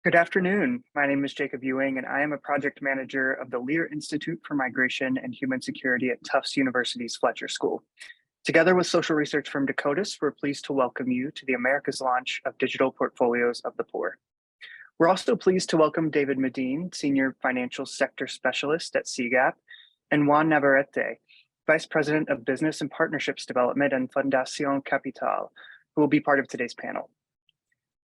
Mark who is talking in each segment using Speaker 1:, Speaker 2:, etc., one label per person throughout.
Speaker 1: Good afternoon. My name is Jacob Ewing, and I am a project manager of the Leir Institute for Migration and Human Security at Tufts University's Fletcher School. Together with social research firm Decodis, we're pleased to welcome you to the America's launch of Digital Portfolios of the Poor. We're also pleased to welcome David Medine, Senior Financial Sector Specialist at CGAP, and Juan Navarrete, Vice President of Business and Partnerships Development and Fundacion Capital, who will be part of today's panel.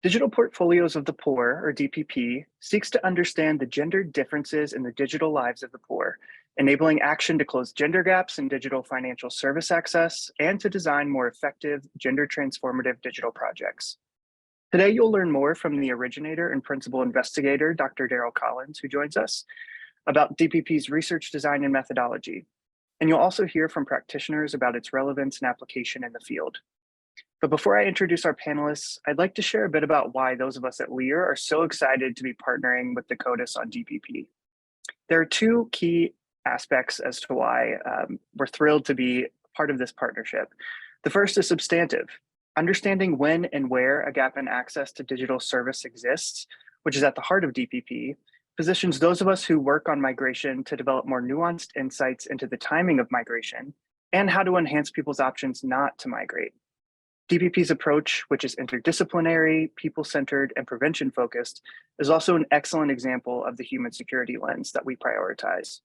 Speaker 1: Digital Portfolios of the Poor, or DPP, seeks to understand the gendered differences in the digital lives of the poor, enabling action to close gender gaps in digital financial service access and to design more effective gender transformative digital projects. Today, you'll learn more from the originator and principal investigator, Dr. Daryl Collins, who joins us, about DPP's research design and methodology. And you'll also hear from practitioners about its relevance and application in the field. But before I introduce our panelists, I'd like to share a bit about why those of us at Leir are so excited to be partnering with Decodis on DPP. There are two key aspects as to why we're thrilled to be part of this partnership. The first is substantive. Understanding when and where a gap in access to digital service exists, which is at the heart of DPP, positions those of us who work on migration to develop more nuanced insights into the timing of migration and how to enhance people's options not to migrate. DPP's approach, which is interdisciplinary, people-centered, and prevention-focused, is also an excellent example of the human security lens that we prioritize.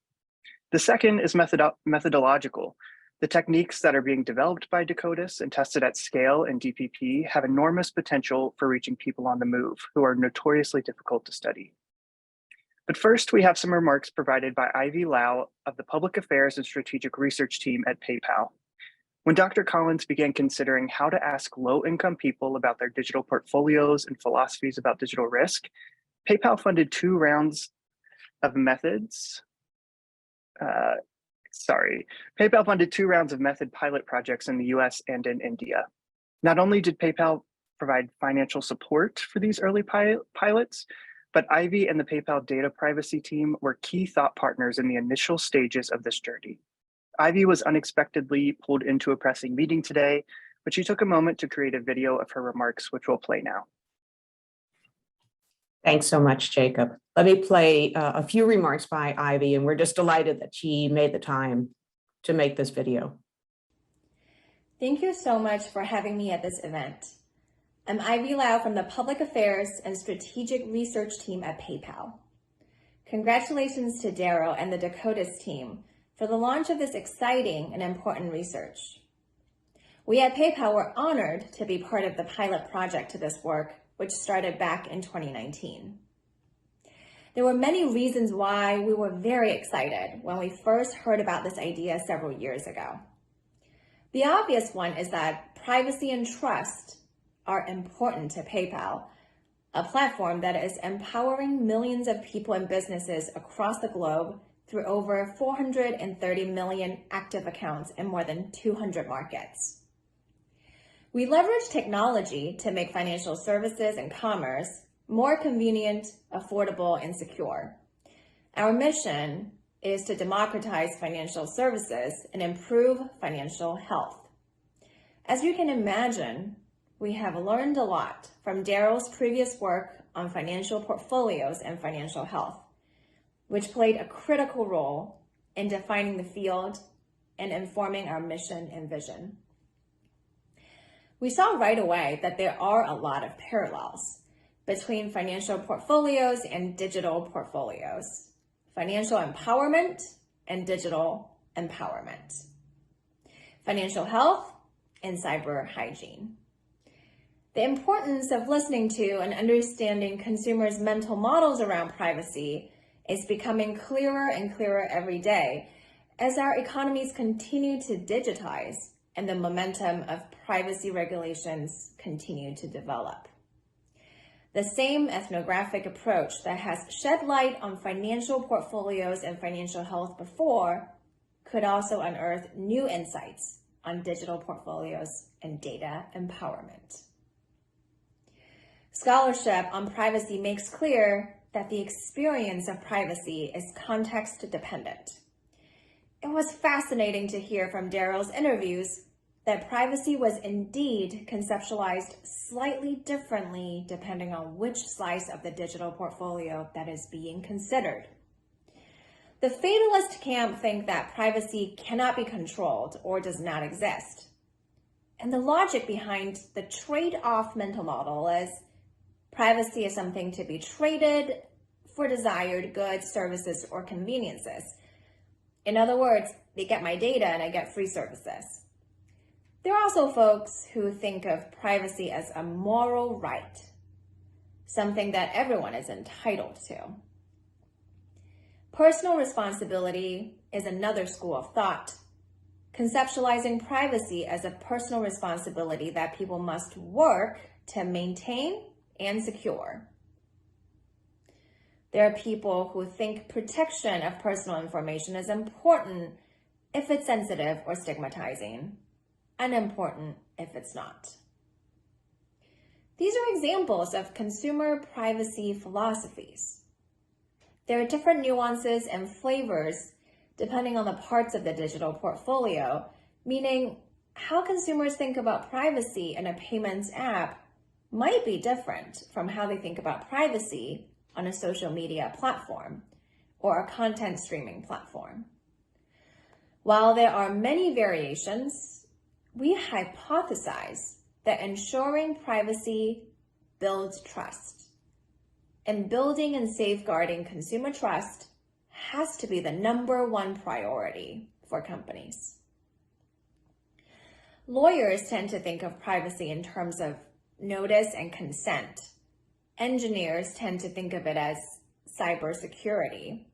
Speaker 1: The second is methodological. The techniques that are being developed by Decodis and tested at scale in DPP have enormous potential for reaching people on the move who are notoriously difficult to study. But first, we have some remarks provided by Ivy Lau of the Public Affairs and Strategic Research team at PayPal. When Dr. Collins began considering how to ask low-income people about their digital portfolios and philosophies about digital risk, PayPal funded two rounds of method pilot projects in the US and in India. Not only did PayPal provide financial support for these early pilots, but Ivy and the PayPal data privacy team were key thought partners in the initial stages of this journey. Ivy was unexpectedly pulled into a pressing meeting today, but she took a moment to create a video of her remarks, which we'll play now.
Speaker 2: Thanks so much, Jacob. Let me play a few remarks by Ivy, and we're just delighted that she made the time to make this video.
Speaker 3: Thank you so much for having me at this event. I'm Ivy Lau from the Public Affairs and Strategic Research team at PayPal. Congratulations to Daryl and the Decodis team for the launch of this exciting and important research. We at PayPal were honored to be part of the pilot project to this work, which started back in 2019. There were many reasons why we were very excited when we first heard about this idea several years ago. The obvious one is that privacy and trust are important to PayPal, a platform that is empowering millions of people and businesses across the globe through over 430 million active accounts in more than 200 markets. We leverage technology to make financial services and commerce more convenient, affordable, and secure. Our mission is to democratize financial services and improve financial health. As you can imagine, we have learned a lot from Daryl's previous work on financial portfolios and financial health, which played a critical role in defining the field and informing our mission and vision. We saw right away that there are a lot of parallels between financial portfolios and digital portfolios, financial empowerment and digital empowerment, financial health and cyber hygiene. The importance of listening to and understanding consumers' mental models around privacy is becoming clearer and clearer every day as our economies continue to digitize and the momentum of privacy regulations continue to develop. The same ethnographic approach that has shed light on financial portfolios and financial health before could also unearth new insights on digital portfolios and data empowerment. Scholarship on privacy makes clear that the experience of privacy is context dependent. It was fascinating to hear from Daryl's interviews that privacy was indeed conceptualized slightly differently depending on which slice of the digital portfolio that is being considered. The fatalist camp think that privacy cannot be controlled or does not exist. And the logic behind the trade-off mental model is privacy is something to be traded for desired goods, services, or conveniences. In other words, they get my data and I get free services. There are also folks who think of privacy as a moral right, something that everyone is entitled to. Personal responsibility is another school of thought, conceptualizing privacy as a personal responsibility that people must work to maintain and secure. There are people who think protection of personal information is important if it's sensitive or stigmatizing, unimportant if it's not. These are examples of consumer privacy philosophies. There are different nuances and flavors depending on the parts of the digital portfolio, meaning how consumers think about privacy in a payments app might be different from how they think about privacy on a social media platform or a content streaming platform. While there are many variations, we hypothesize that ensuring privacy builds trust, and building and safeguarding consumer trust has to be the #1 priority for companies. Lawyers tend to think of privacy in terms of notice and consent. Engineers tend to think of it as cybersecurity.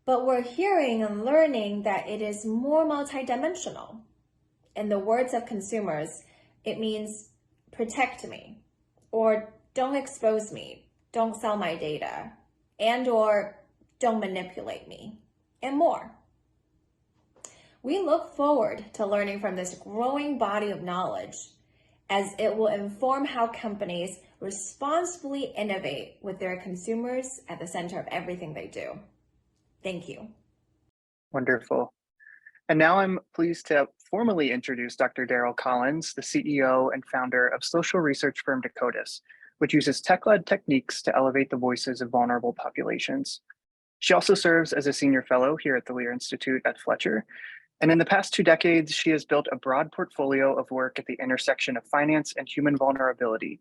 Speaker 3: But we're hearing and learning that it is more multidimensional. In the words of consumers, it means protect me, or don't expose me, don't sell my data, and or don't manipulate me, and more. We look forward to learning from this growing body of knowledge, as it will inform how companies responsibly innovate with their consumers at the center of everything they do. Thank you.
Speaker 1: Wonderful. And now I'm pleased to formally introduce Dr. Daryl Collins, the CEO and founder of social research firm Decodis, which uses tech-led techniques to elevate the voices of vulnerable populations. She also serves as a senior fellow here at the Leir Institute at Fletcher. And in the past 2 decades, she has built a broad portfolio of work at the intersection of finance and human vulnerability,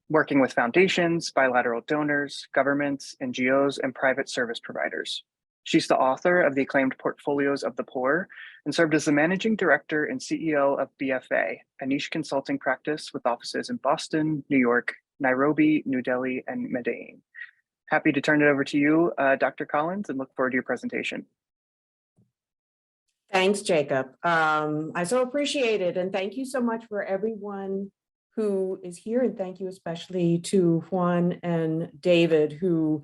Speaker 1: working with foundations, bilateral donors, governments, NGOs, and private service providers. She's the author of the acclaimed Portfolios of the Poor and served as the managing director and CEO of BFA, a niche consulting practice with offices in Boston, New York, Nairobi, New Delhi, and Medine. Happy to turn it over to you, Dr. Collins, and look forward to your presentation.
Speaker 2: Thanks, Jacob. I so appreciate it. And thank you so much for everyone who is here. And thank you especially to Juan and David, who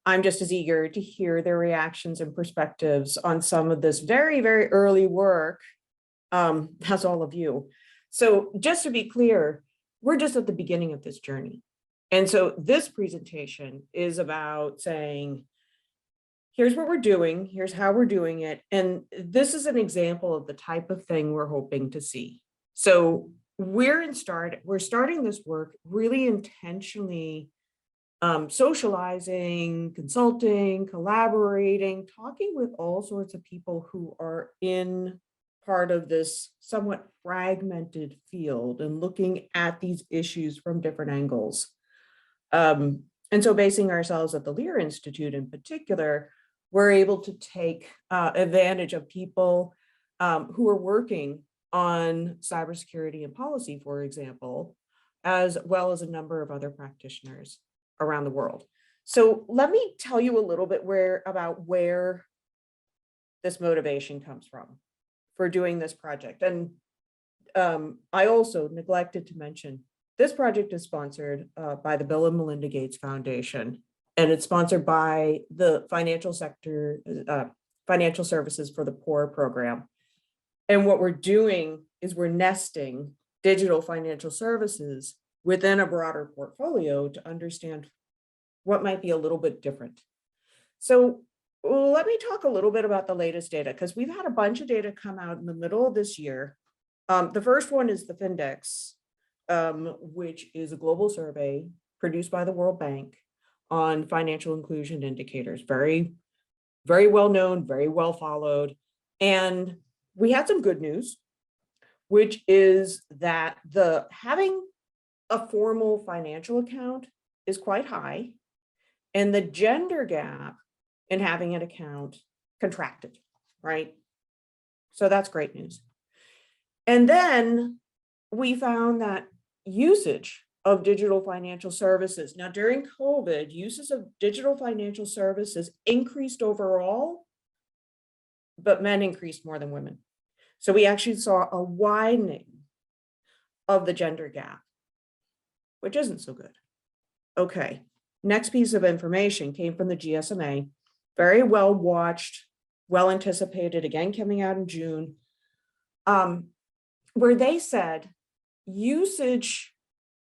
Speaker 2: I'm just as eager to hear their reactions and perspectives on some of this very, very early work, as all of you. So just to be clear, we're just at the beginning of this journey. And so this presentation is about saying, here's what we're doing, here's how we're doing it. And this is an example of the type of thing we're hoping to see. So we're starting this work really intentionally socializing, consulting, collaborating, talking with all sorts of people who are in part of this somewhat fragmented field and looking at these issues from different angles. And so basing ourselves at the Leir Institute in particular, we're able to take advantage of people who are working on cybersecurity and policy, for example, as well as a number of other practitioners around the world. So let me tell you a little bit about where this motivation comes from for doing this project. And I also neglected to mention, this project is sponsored by the Bill and Melinda Gates Foundation, and it's sponsored by the financial sector, Financial Services for the Poor program. And what we're doing is we're nesting digital financial services within a broader portfolio to understand what might be a little bit different. So let me talk a little bit about the latest data, because we've had a bunch of data come out in the middle of this year The first one is the Findex, which is a global survey produced by the World Bank on financial inclusion indicators. Very, very well known, very well followed. And we had some good news, which is that having a formal financial account is quite high, and the gender gap in having an account contracted, right? So that's great news. And then we found that usage of digital financial services. Now, during COVID, uses of digital financial services increased overall, but men increased more than women. So we actually saw a widening of the gender gap, which isn't so good. Okay, next piece of information came from the GSMA, very well watched, well anticipated, again coming out in June, where they said usage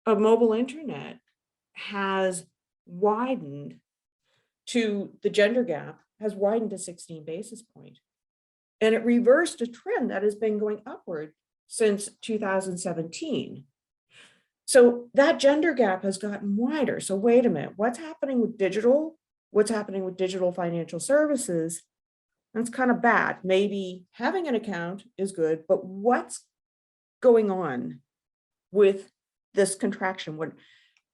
Speaker 2: of mobile internet has widened the gender gap has widened to 16 basis points. And it reversed a trend that has been going upward since 2017. So that gender gap has gotten wider. So wait a minute, what's happening with digital? What's happening with digital financial services? That's kind of bad. Maybe having an account is good, but what's going on with this contraction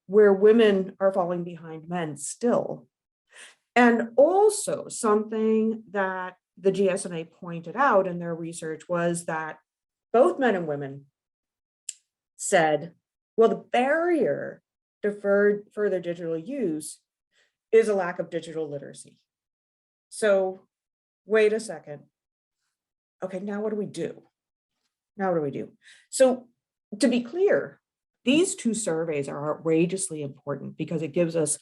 Speaker 2: where women are falling behind men still? And also something that the GSMA pointed out in their research was that both men and women said, well, the barrier to further digital use is a lack of digital literacy. So wait a second. Okay, now what do we do? Now what do we do? So to be clear, these two surveys are outrageously important because it gives us,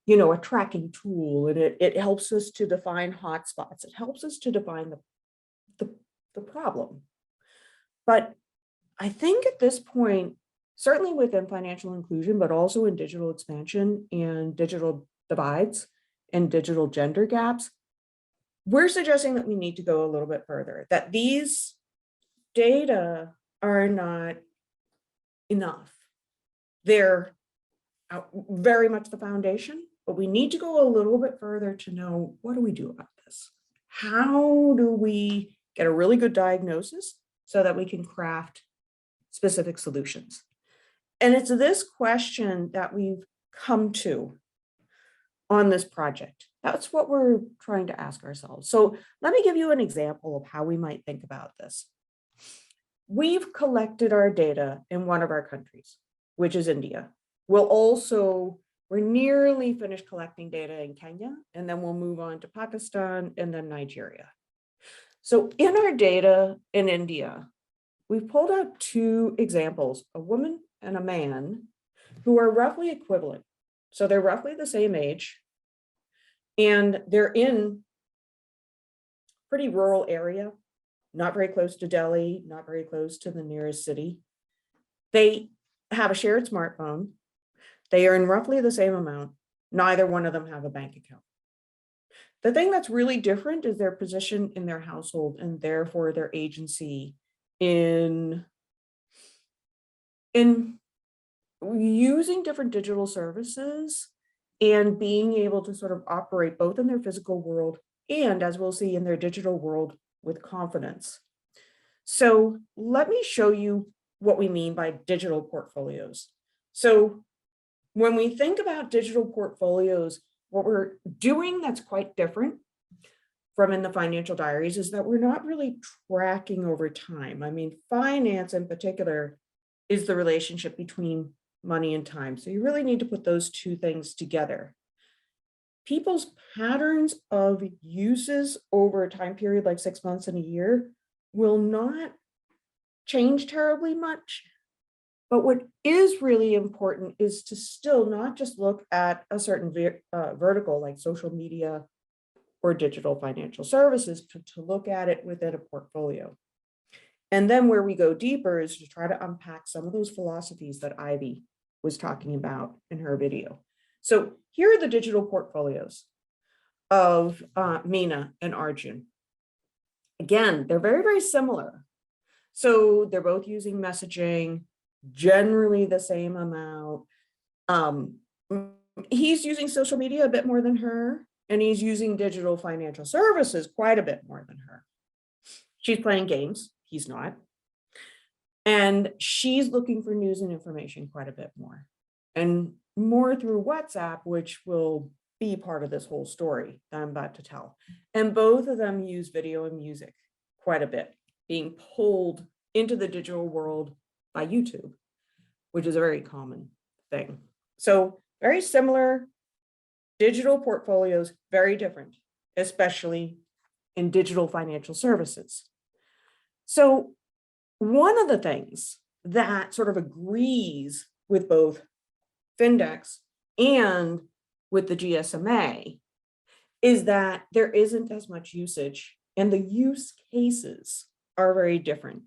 Speaker 2: a tracking tool, and it helps us to define hotspots. It helps us to define the problem. But I think at this point, certainly within financial inclusion, but also in digital expansion and digital divides and digital gender gaps, we're suggesting that we need to go a little bit further, that these data are not enough. They're very much the foundation, but we need to go a little bit further to know, what do we do about this? How do we get a really good diagnosis so that we can craft specific solutions? And it's this question that we've come to on this project. That's what we're trying to ask ourselves. So let me give you an example of how we might think about this. We've collected our data in one of our countries, which is India. We're nearly finished collecting data in Kenya, and then we'll move on to Pakistan and then Nigeria. So in our data in India, we've pulled out two examples, a woman and a man, who are roughly equivalent. So they're roughly the same age, and they're in pretty rural area, not very close to Delhi, not very close to the nearest city. They have a shared smartphone. They earn roughly the same amount. Neither one of them have a bank account. The thing that's really different is their position in their household and therefore their agency in using different digital services and being able to sort of operate both in their physical world and, as we'll see, in their digital world with confidence. So let me show you what we mean by digital portfolios. So when we think about digital portfolios, what we're doing that's quite different from in the financial diaries is that we're not really tracking over time. I mean, finance in particular is the relationship between money and time. So you really need to put those two things together. People's patterns of uses over a time period like 6 months and a year will not change terribly much. But what is really important is to still not just look at a certain vertical like social media or digital financial services, but to look at it within a portfolio. And then where we go deeper is to try to unpack some of those philosophies that Ivy was talking about in her video. So here are the digital portfolios of Meena and Arjun. Again, they're very, very similar. So they're both using messaging, generally the same amount. He's using social media a bit more than her, and he's using digital financial services quite a bit more than her. She's playing games, he's not. And she's looking for news and information quite a bit more, and more through WhatsApp, which will be part of this whole story that I'm about to tell. And both of them use video and music quite a bit, being pulled into the digital world by YouTube, which is a very common thing. So very similar digital portfolios, very different, especially in digital financial services. So one of the things that sort of agrees with both Findex and with the GSMA is that there isn't as much usage, and the use cases are very different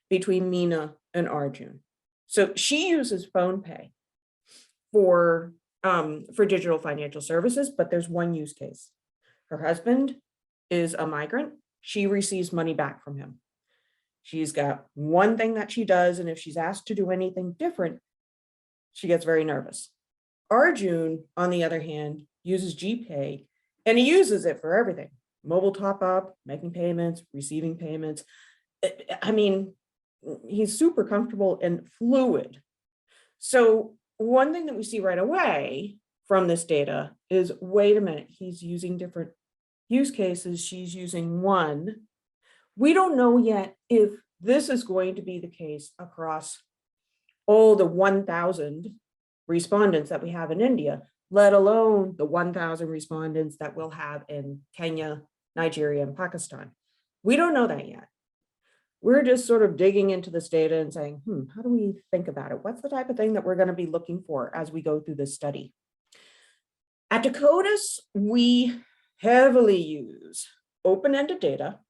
Speaker 2: between Mina and Arjun. So she uses phone pay for digital financial services, but there's one use case. Her husband is a migrant. She receives money back from him. She's got one thing that she does, and if she's asked to do anything different, she gets very nervous. Arjun, on the other hand, uses GPay, and he uses it for everything. Mobile top up, making payments, receiving payments. I mean, he's super comfortable and fluid. So one thing that we see right away from this data is, wait a minute, he's using different use cases. She's using one. We don't know yet if this is going to be the case across all the 1,000 respondents that we have in India, let alone the 1,000 respondents that we'll have in Kenya, Nigeria, and Pakistan. We don't know that yet. We're just sort of digging into this data and saying, how do we think about it? What's the type of thing that we're going to be looking for as we go through this study? At Decodis, we heavily use open-ended data,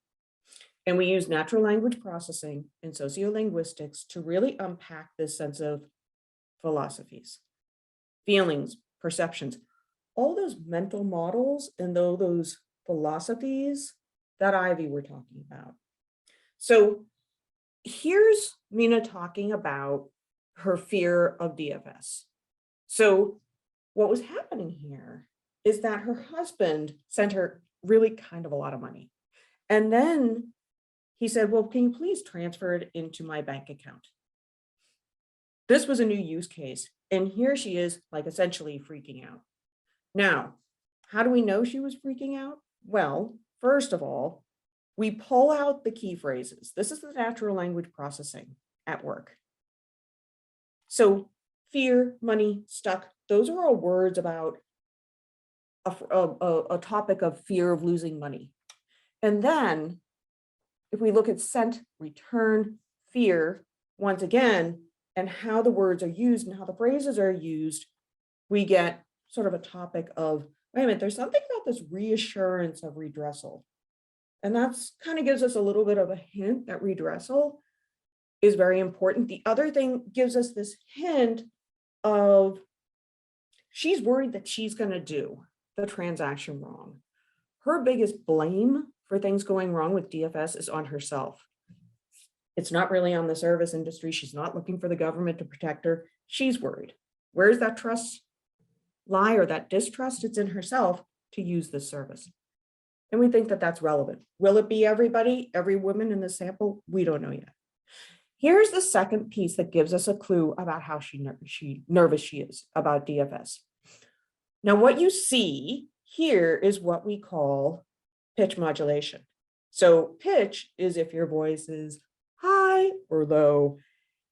Speaker 2: and we use natural language processing and sociolinguistics to really unpack this sense of philosophies, feelings, perceptions, all those mental models and those philosophies that Ivy were talking about. So here's Mina talking about her fear of DFS. So what was happening here is that her husband sent her really kind of a lot of money. And then he said, well, can you please transfer it into my bank account? This was a new use case. And here she is, like, essentially freaking out. Now, how do we know she was freaking out? Well, first of all, we pull out the key phrases. This is the natural language processing at work. So fear, money, stuck, those are all words about a topic of fear of losing money. And then if we look at sent, return, fear, once again, and how the words are used and how the phrases are used, we get sort of a topic of, wait a minute, there's something about this reassurance of redressal. And that's kind of gives us a little bit of a hint that redressal is very important. The other thing gives us this hint of she's worried that she's going to do the transaction wrong. Her biggest blame for things going wrong with DFS is on herself. It's not really on the service industry. She's not looking for the government to protect her. She's worried. Where's that trust lie, or that distrust? It's in herself to use this service. And we think that that's relevant. Will it be everybody, every woman in the sample? We don't know yet. Here's the second piece that gives us a clue about how nervous she is about DFS. Now, what you see here is what we call pitch modulation. So pitch is if your voice is high or low.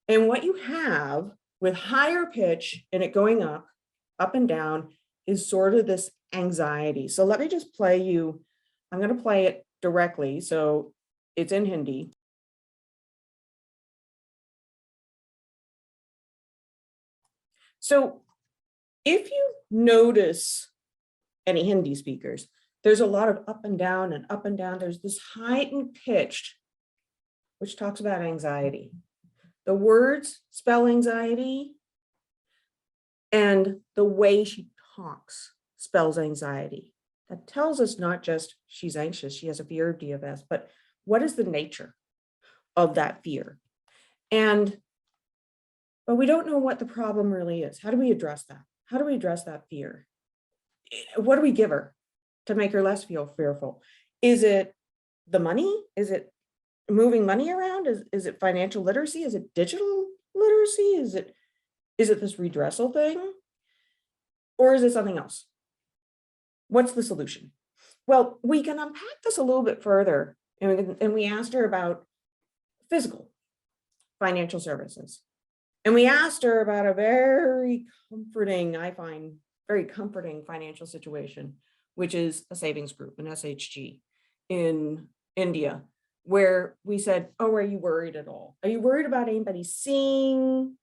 Speaker 2: And what you have with higher pitch and it going up and down is sort of this anxiety. So let me just play you. I'm going to play it directly. So it's in Hindi. So if you notice any Hindi speakers, there's a lot of up and down and up and down. There's this heightened pitched, which talks about anxiety. The words spell anxiety, and the way she talks spells anxiety. That tells us not just she's anxious, she has a fear of DFS, but what is the nature? of that fear. But we don't know what the problem really is. How do we address that? How do we address that fear? What do we give her to make her less feel fearful? Is it the money? Is it moving money around? Is it financial literacy? Is it digital literacy? Is it this redressal thing? Or is it something else? What's the solution? Well, we can unpack this a little bit further. And we asked her about physical financial services. And we asked her about a very comforting, I find, very comforting financial situation, which is a savings group, an SHG in India, where we said, oh, are you worried at all? Are you worried about anybody seeing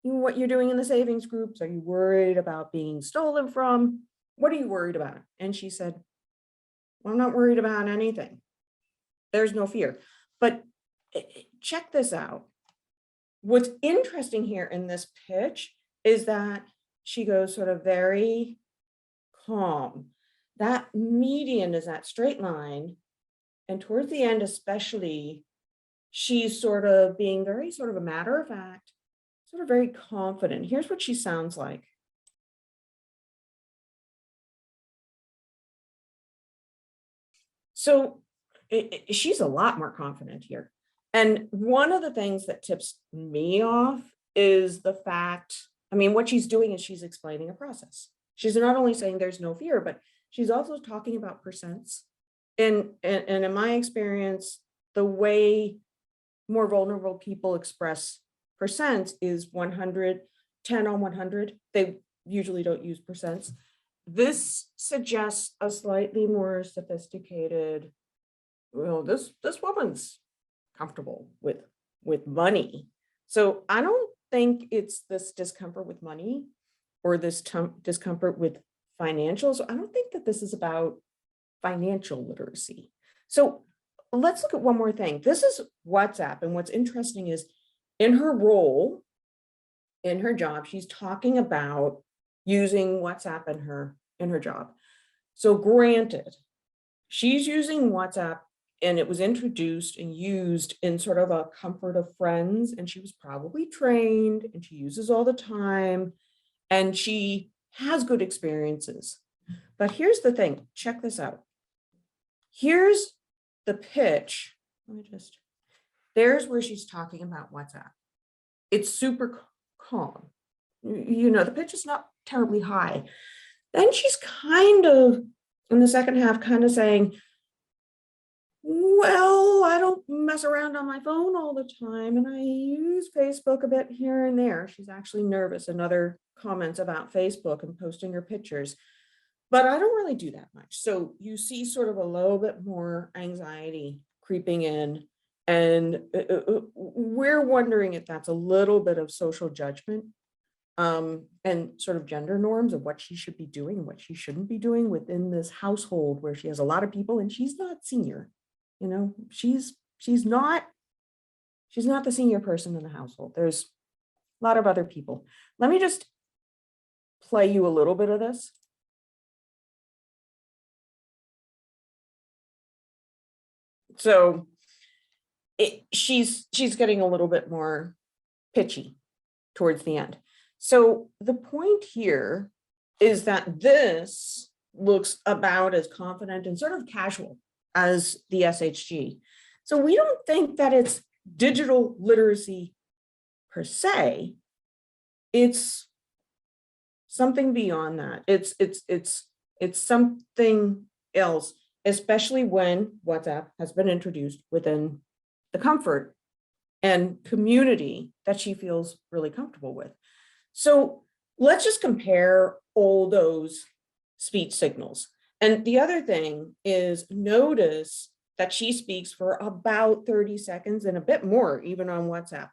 Speaker 2: what you're doing in the savings groups? Are you worried about being stolen from? What are you worried about? And she said, well, I'm not worried about anything. There's no fear. But check this out. What's interesting here in this pitch is that she goes sort of very calm. That median is that straight line. And towards the end, especially, she's sort of being very sort of a matter of fact, sort of very confident. Here's what she sounds like. So she's a lot more confident here. And one of the things that tips me off is the fact, I mean, what she's doing is she's explaining a process. She's not only saying there's no fear, but she's also talking about percents. And in my experience, the way more vulnerable people express percents is 100, 10 on 100. They usually don't use percents. This suggests a slightly more sophisticated, well, this woman's comfortable with money. So I don't think it's this discomfort with money or this discomfort with financials. I don't think that this is about financial literacy. So let's look at one more thing. This is WhatsApp. And what's interesting is in her role, in her job, she's talking about using WhatsApp in her job. So granted, she's using WhatsApp and it was introduced and used in sort of a comfort of friends, and she was probably trained and she uses all the time and she has good experiences. But here's the thing, check this out. Here's the pitch. There's where she's talking about WhatsApp. It's super calm. You know, the pitch is not terribly high. Then she's kind of, in the second half, kind of saying, well, I don't mess around on my phone all the time and I use Facebook a bit here and there. She's actually nervous in other comments about Facebook and posting her pictures, but I don't really do that much. So you see sort of a little bit more anxiety creeping in, and we're wondering if that's a little bit of social judgment and sort of gender norms of what she should be doing and what she shouldn't be doing within this household where she has a lot of people and she's not senior. You know, she's not the senior person in the household. There's a lot of other people. Let me just play you a little bit of this. So she's getting a little bit more pitchy towards the end. So the point here is that this looks about as confident and sort of casual as the SHG. So we don't think that it's digital literacy per se. It's something beyond that. It's something else, especially when WhatsApp has been introduced within the comfort and community that she feels really comfortable with. So let's just compare all those speech signals. And the other thing is notice that she speaks for about 30 seconds and a bit more, even on WhatsApp.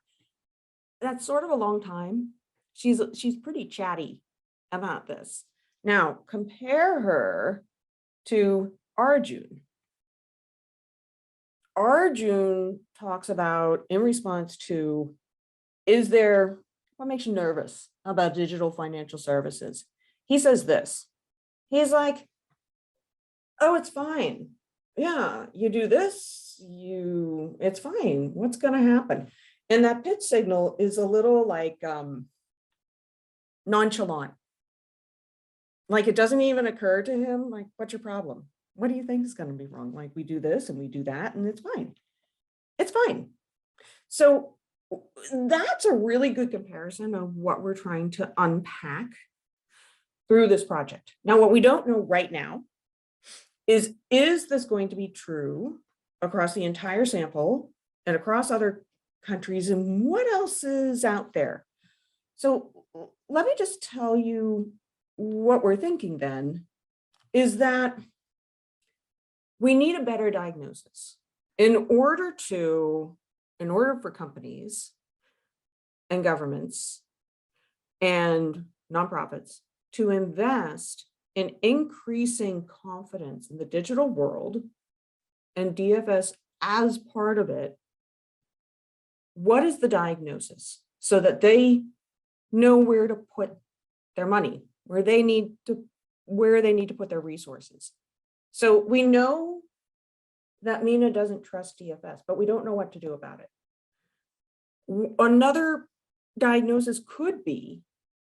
Speaker 2: That's sort of a long time. She's pretty chatty about this. Now, compare her to Arjun. Arjun talks about, in response to, what makes you nervous about digital financial services? He says this, he's like, oh, it's fine. yeah, you do this, it's fine. What's going to happen? And that pitch signal is a little like nonchalant. Like it doesn't even occur to him, like, what's your problem? What do you think is going to be wrong? Like we do this and we do that and it's fine. It's fine. So that's a really good comparison of what we're trying to unpack through this project. Now, what we don't know right now is this going to be true across the entire sample and across other countries, and what else is out there? So let me just tell you what we're thinking then is that we need a better diagnosis in order for companies and governments and nonprofits to invest in increasing confidence in the digital world and DFS as part of it. What is the diagnosis so that they know where to put their money, where they need to put their resources? So we know that Mina doesn't trust DFS, but we don't know what to do about it. Another diagnosis could be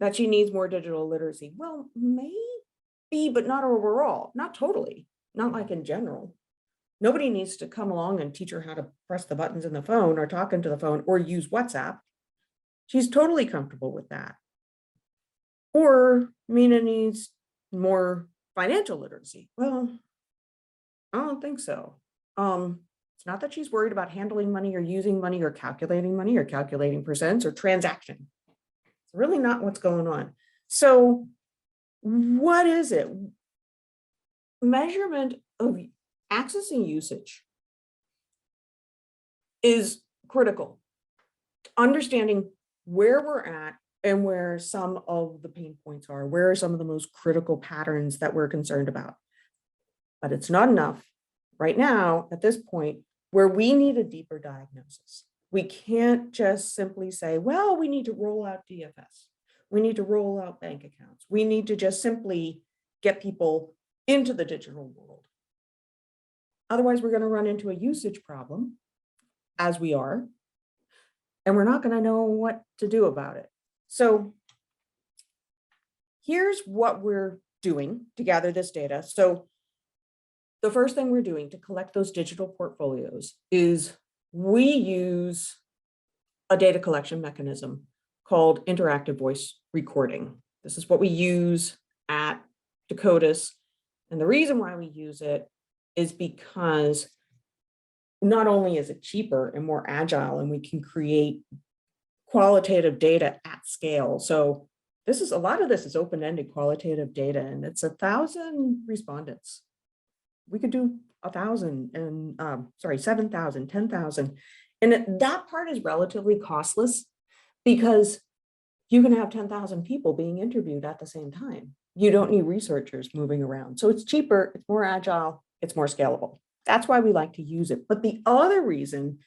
Speaker 2: that she needs more digital literacy. Well, maybe, but not overall, not totally, not like in general. Nobody needs to come along and teach her how to press the buttons in the phone or talk into the phone or use WhatsApp. She's totally comfortable with that. Or Mina needs more financial literacy. Well, I don't think so. It's not that she's worried about handling money or using money or calculating percents or transaction. It's really not what's going on. So what is it? Measurement of access and usage is critical. Understanding where we're at and where some of the pain points are, where are some of the most critical patterns that we're concerned about. But it's not enough right now at this point where we need a deeper diagnosis. We can't just simply say, well, we need to roll out DFS. We need to roll out bank accounts. We need to just simply get people into the digital world. Otherwise, we're going to run into a usage problem, as we are, and we're not going to know what to do about it. So here's what we're doing to gather this data. So the first thing we're doing to collect those digital portfolios is we use a data collection mechanism called interactive voice recording. This is what we use at Decodis. And the reason why we use it is because not only is it cheaper and more agile, and we can create qualitative data at scale. So a lot of this is open-ended qualitative data, and it's 1,000 respondents. We could do 1,000 and 7,000, 10,000. And that part is relatively costless because you can have 10,000 people being interviewed at the same time. You don't need researchers moving around. So it's cheaper, it's more agile, it's more scalable. That's why we like to use it. But the other reason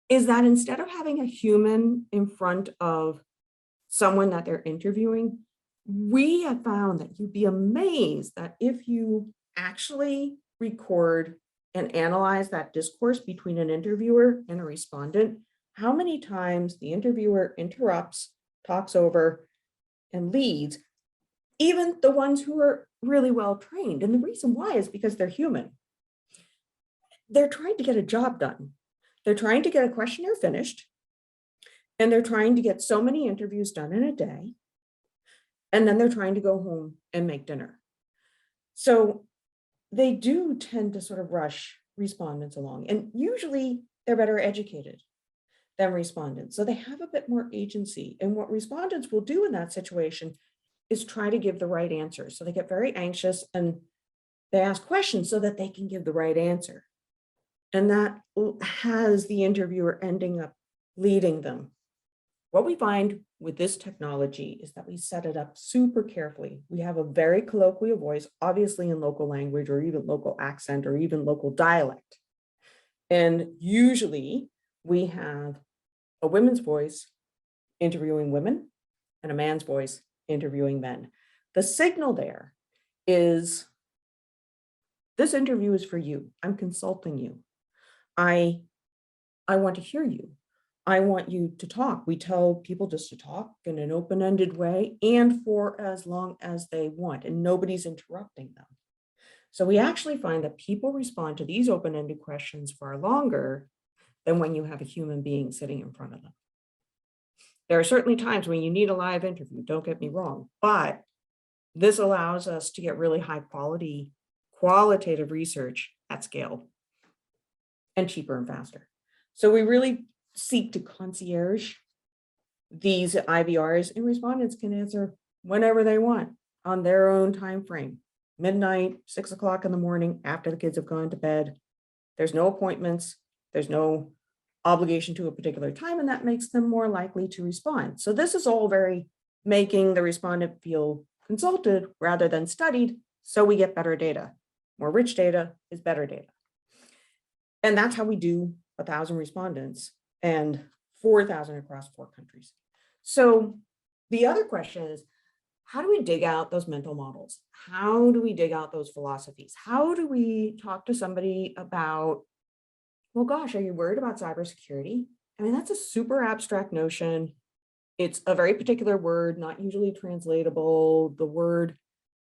Speaker 2: is that instead of having a human in front of someone that they're interviewing, we have found that you'd be amazed that if you actually record and analyze that discourse between an interviewer and a respondent, how many times the interviewer interrupts, talks over, and leads, even the ones who are really well trained. And the reason why is because they're human. They're trying to get a job done. They're trying to get a questionnaire finished, and they're trying to get so many interviews done in a day, and then they're trying to go home and make dinner. So they do tend to sort of rush respondents along, and usually they're better educated than respondents. So they have a bit more agency. And what respondents will do in that situation is try to give the right answer. So they get very anxious and they ask questions so that they can give the right answer. And that has the interviewer ending up leading them. What we find with this technology is that we set it up super carefully. We have a very colloquial voice, obviously in local language or even local accent or even local dialect. And usually we have a woman's voice interviewing women and a man's voice interviewing men. The signal there is this interview is for you. I'm consulting you. I want to hear you. I want you to talk. We tell people just to talk in an open-ended way and for as long as they want, and nobody's interrupting them. So we actually find that people respond to these open-ended questions far longer than when you have a human being sitting in front of them. There are certainly times when you need a live interview, don't get me wrong, but this allows us to get really high quality, qualitative research at scale and cheaper and faster. So we really seek to concierge these IVRs, and respondents can answer whenever they want on their own time frame, midnight, 6 o'clock in the morning, after the kids have gone to bed. There's no appointments, there's no obligation to a particular time, and that makes them more likely to respond. So this is all very making the respondent feel consulted rather than studied, so we get better data. More rich data is better data. And that's how we do 1,000 respondents and 4,000 across 4 countries. So the other question is, how do we dig out those mental models? How do we dig out those philosophies? How do we talk to somebody about, well, gosh, are you worried about cybersecurity? I mean, that's a super abstract notion. It's a very particular word, not usually translatable. The word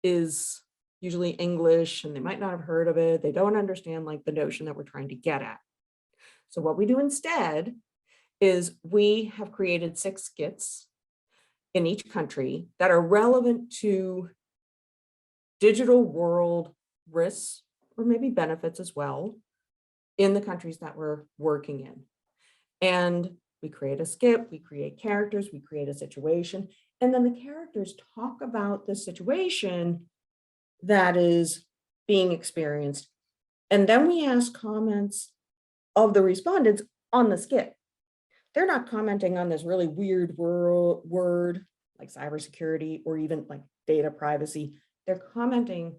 Speaker 2: is usually English and they might not have heard of it. They don't understand like the notion that we're trying to get at. So what we do instead is we have created 6 skits in each country that are relevant to digital world risks or maybe benefits as well in the countries that we're working in. And we create a skit, we create characters, we create a situation, and then the characters talk about the situation that is being experienced. And then we ask comments of the respondents on the skit. They're not commenting on this really weird word like cybersecurity or even like data privacy. They're commenting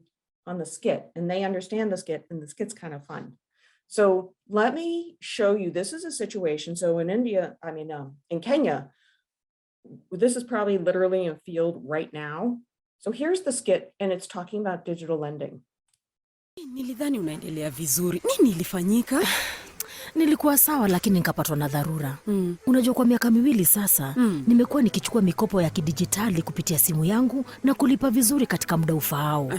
Speaker 2: on the skit and they understand the skit, and the skit's kind of fun. So let me show you, this is a situation. So in in Kenya, this is probably literally in a field right now. So here's the skit and it's talking about digital lending.
Speaker 4: Nilidhani unaendelea vizuri. Nini ilifanyika?
Speaker 5: Nilikuwa sawa lakini nikapatwa na dharura. Unajua kwa miaka 2 sasa, nimekuwa nikichukua mikopo ya kidijitali kupitia simu yangu na kulipa vizuri katika muda ufaao.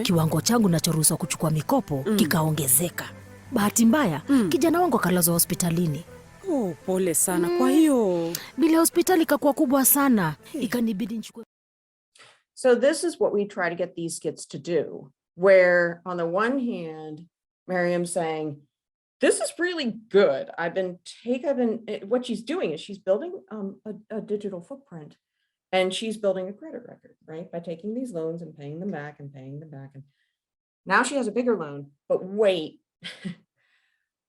Speaker 5: Kiwango changu nachoruhusiwa kuchukua mikopo kikaongezeka. Bahati mbaya, kijana wangu akalazwa hospitalini.
Speaker 4: Oh, pole sana. Kwa hiyo
Speaker 5: bila hospitali ikakuwa kubwa sana, ikanibidi nichukue.
Speaker 2: So this is what we try to get these skits to do, where on the one hand, Miriam's saying, this is really good. What she's doing is she's building a digital footprint, and she's building a credit record, right? By taking these loans and paying them back and paying them back. And now she has a bigger loan, but wait,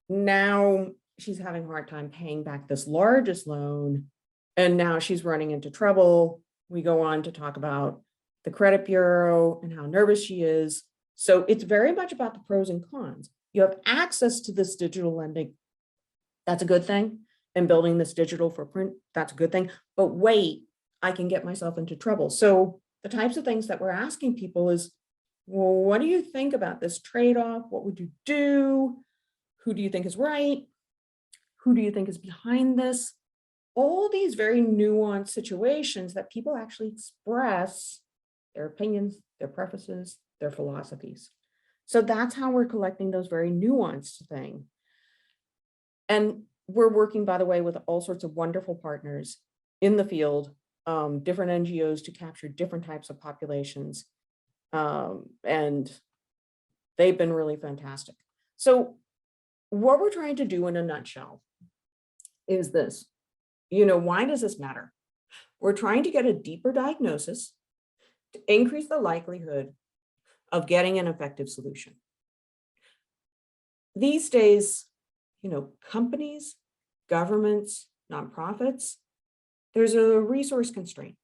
Speaker 2: now she's having a hard time paying back this largest loan. And now she's running into trouble. We go on to talk about the credit bureau and how nervous she is. So it's very much about the pros and cons. You have access to this digital lending. That's a good thing. And building this digital footprint, that's a good thing. But wait, I can get myself into trouble. So the types of things that we're asking people is, well, what do you think about this trade-off? What would you do? Who do you think is right? Who do you think is behind this? All these very nuanced situations that people actually express their opinions, their preferences, their philosophies. So that's how we're collecting those very nuanced things. And we're working, by the way, with all sorts of wonderful partners in the field, different NGOs to capture different types of populations. And they've been really fantastic. So what we're trying to do in a nutshell is this. Why does this matter? We're trying to get a deeper diagnosis to increase the likelihood of getting an effective solution. These days, companies, governments, nonprofits, there's a resource constraint.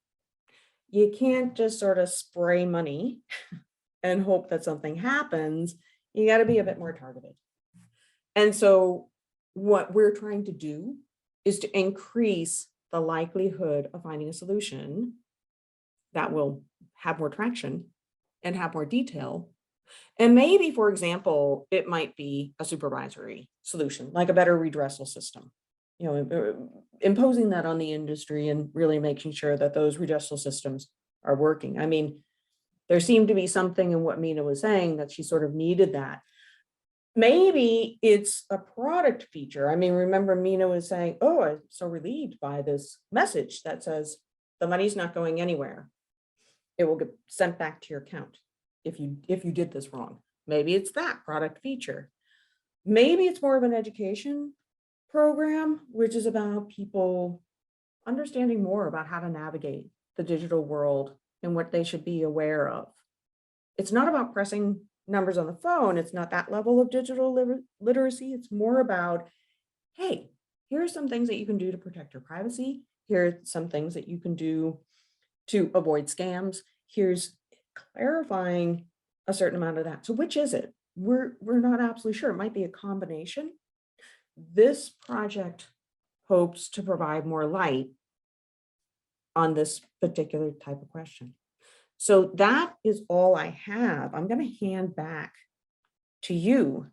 Speaker 2: You can't just sort of spray money and hope that something happens. You got to be a bit more targeted. And so what we're trying to do is to increase the likelihood of finding a solution that will have more traction and have more detail And maybe, for example, it might be a supervisory solution, like a better redressal system. Imposing that on the industry and really making sure that those redressal systems are working. I mean, there seemed to be something in what Mina was saying that she sort of needed that. Maybe it's a product feature. I mean, remember Mina was saying, oh, I'm so relieved by this message that says the money's not going anywhere. It will get sent back to your account if you did this wrong. Maybe it's that product feature. Maybe it's more of an education program, which is about people understanding more about how to navigate the digital world and what they should be aware of. It's not about pressing numbers on the phone. It's not that level of digital literacy. It's more about, hey, here are some things that you can do to protect your privacy. Here are some things that you can do to avoid scams. Here's clarifying a certain amount of that. So which is it? We're not absolutely sure. It might be a combination. This project hopes to provide more light on this particular type of question. So that is all I have. I'm going to hand back to you,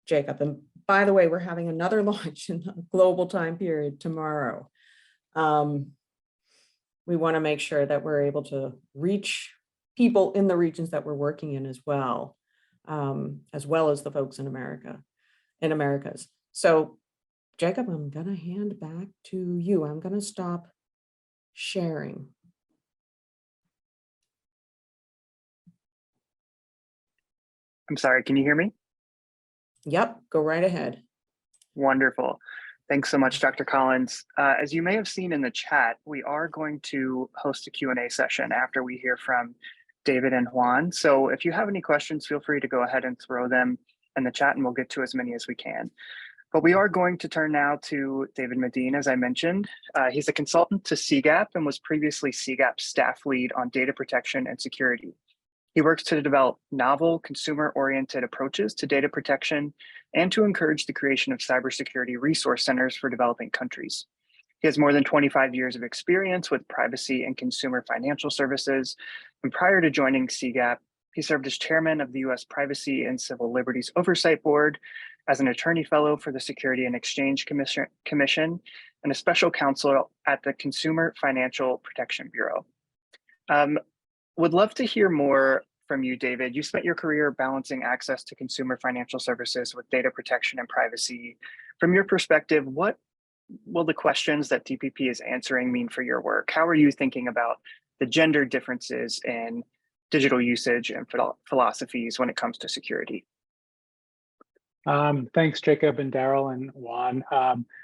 Speaker 2: Jacob. And by the way, we're having another launch in the global time period tomorrow. We want to make sure that we're able to reach people in the regions that we're working in as well as the folks in Americas. So Jacob, I'm going to hand back to you. I'm going to stop sharing.
Speaker 1: I'm sorry, can you hear me?
Speaker 2: Yep, go right ahead.
Speaker 1: Wonderful. Thanks so much, Dr. Collins. As you may have seen in the chat, we are going to host a Q&A session after we hear from David and Juan. So if you have any questions, feel free to go ahead and throw them in the chat and we'll get to as many as we can. But we are going to turn now to David Medine, as I mentioned. He's a consultant to CGAP and was previously CGAP's staff lead on data protection and security. He works to develop novel, consumer-oriented approaches to data protection and to encourage the creation of cybersecurity resource centers for developing countries. He has more than 25 years of experience with privacy and consumer financial services. And prior to joining CGAP, he served as chairman of the U.S. Privacy and Civil Liberties Oversight Board, as an attorney fellow for the Security and Exchange Commission, and a special counsel at the Consumer Financial Protection Bureau. Would love to hear more from you, David. You spent your career balancing access to consumer financial services with data protection and privacy. From your perspective, what will the questions that DPP is answering mean for your work? How are you thinking about the gender differences in digital usage and philosophies when it comes to security?
Speaker 6: Thanks, Jacob and Daryl and Juan.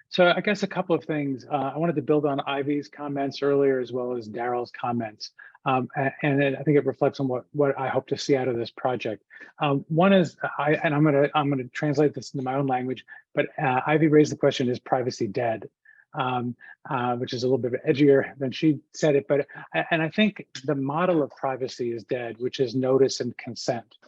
Speaker 6: So I guess a couple of things. I wanted to build on Ivy's comments earlier, as well as Daryl's comments. And I think it reflects on what I hope to see out of this project. One is, I'm gonna translate this into my own language, but Ivy raised the question, is privacy dead? Which is a little bit edgier than she said it, but I think the model of privacy is dead, which is notice and consent.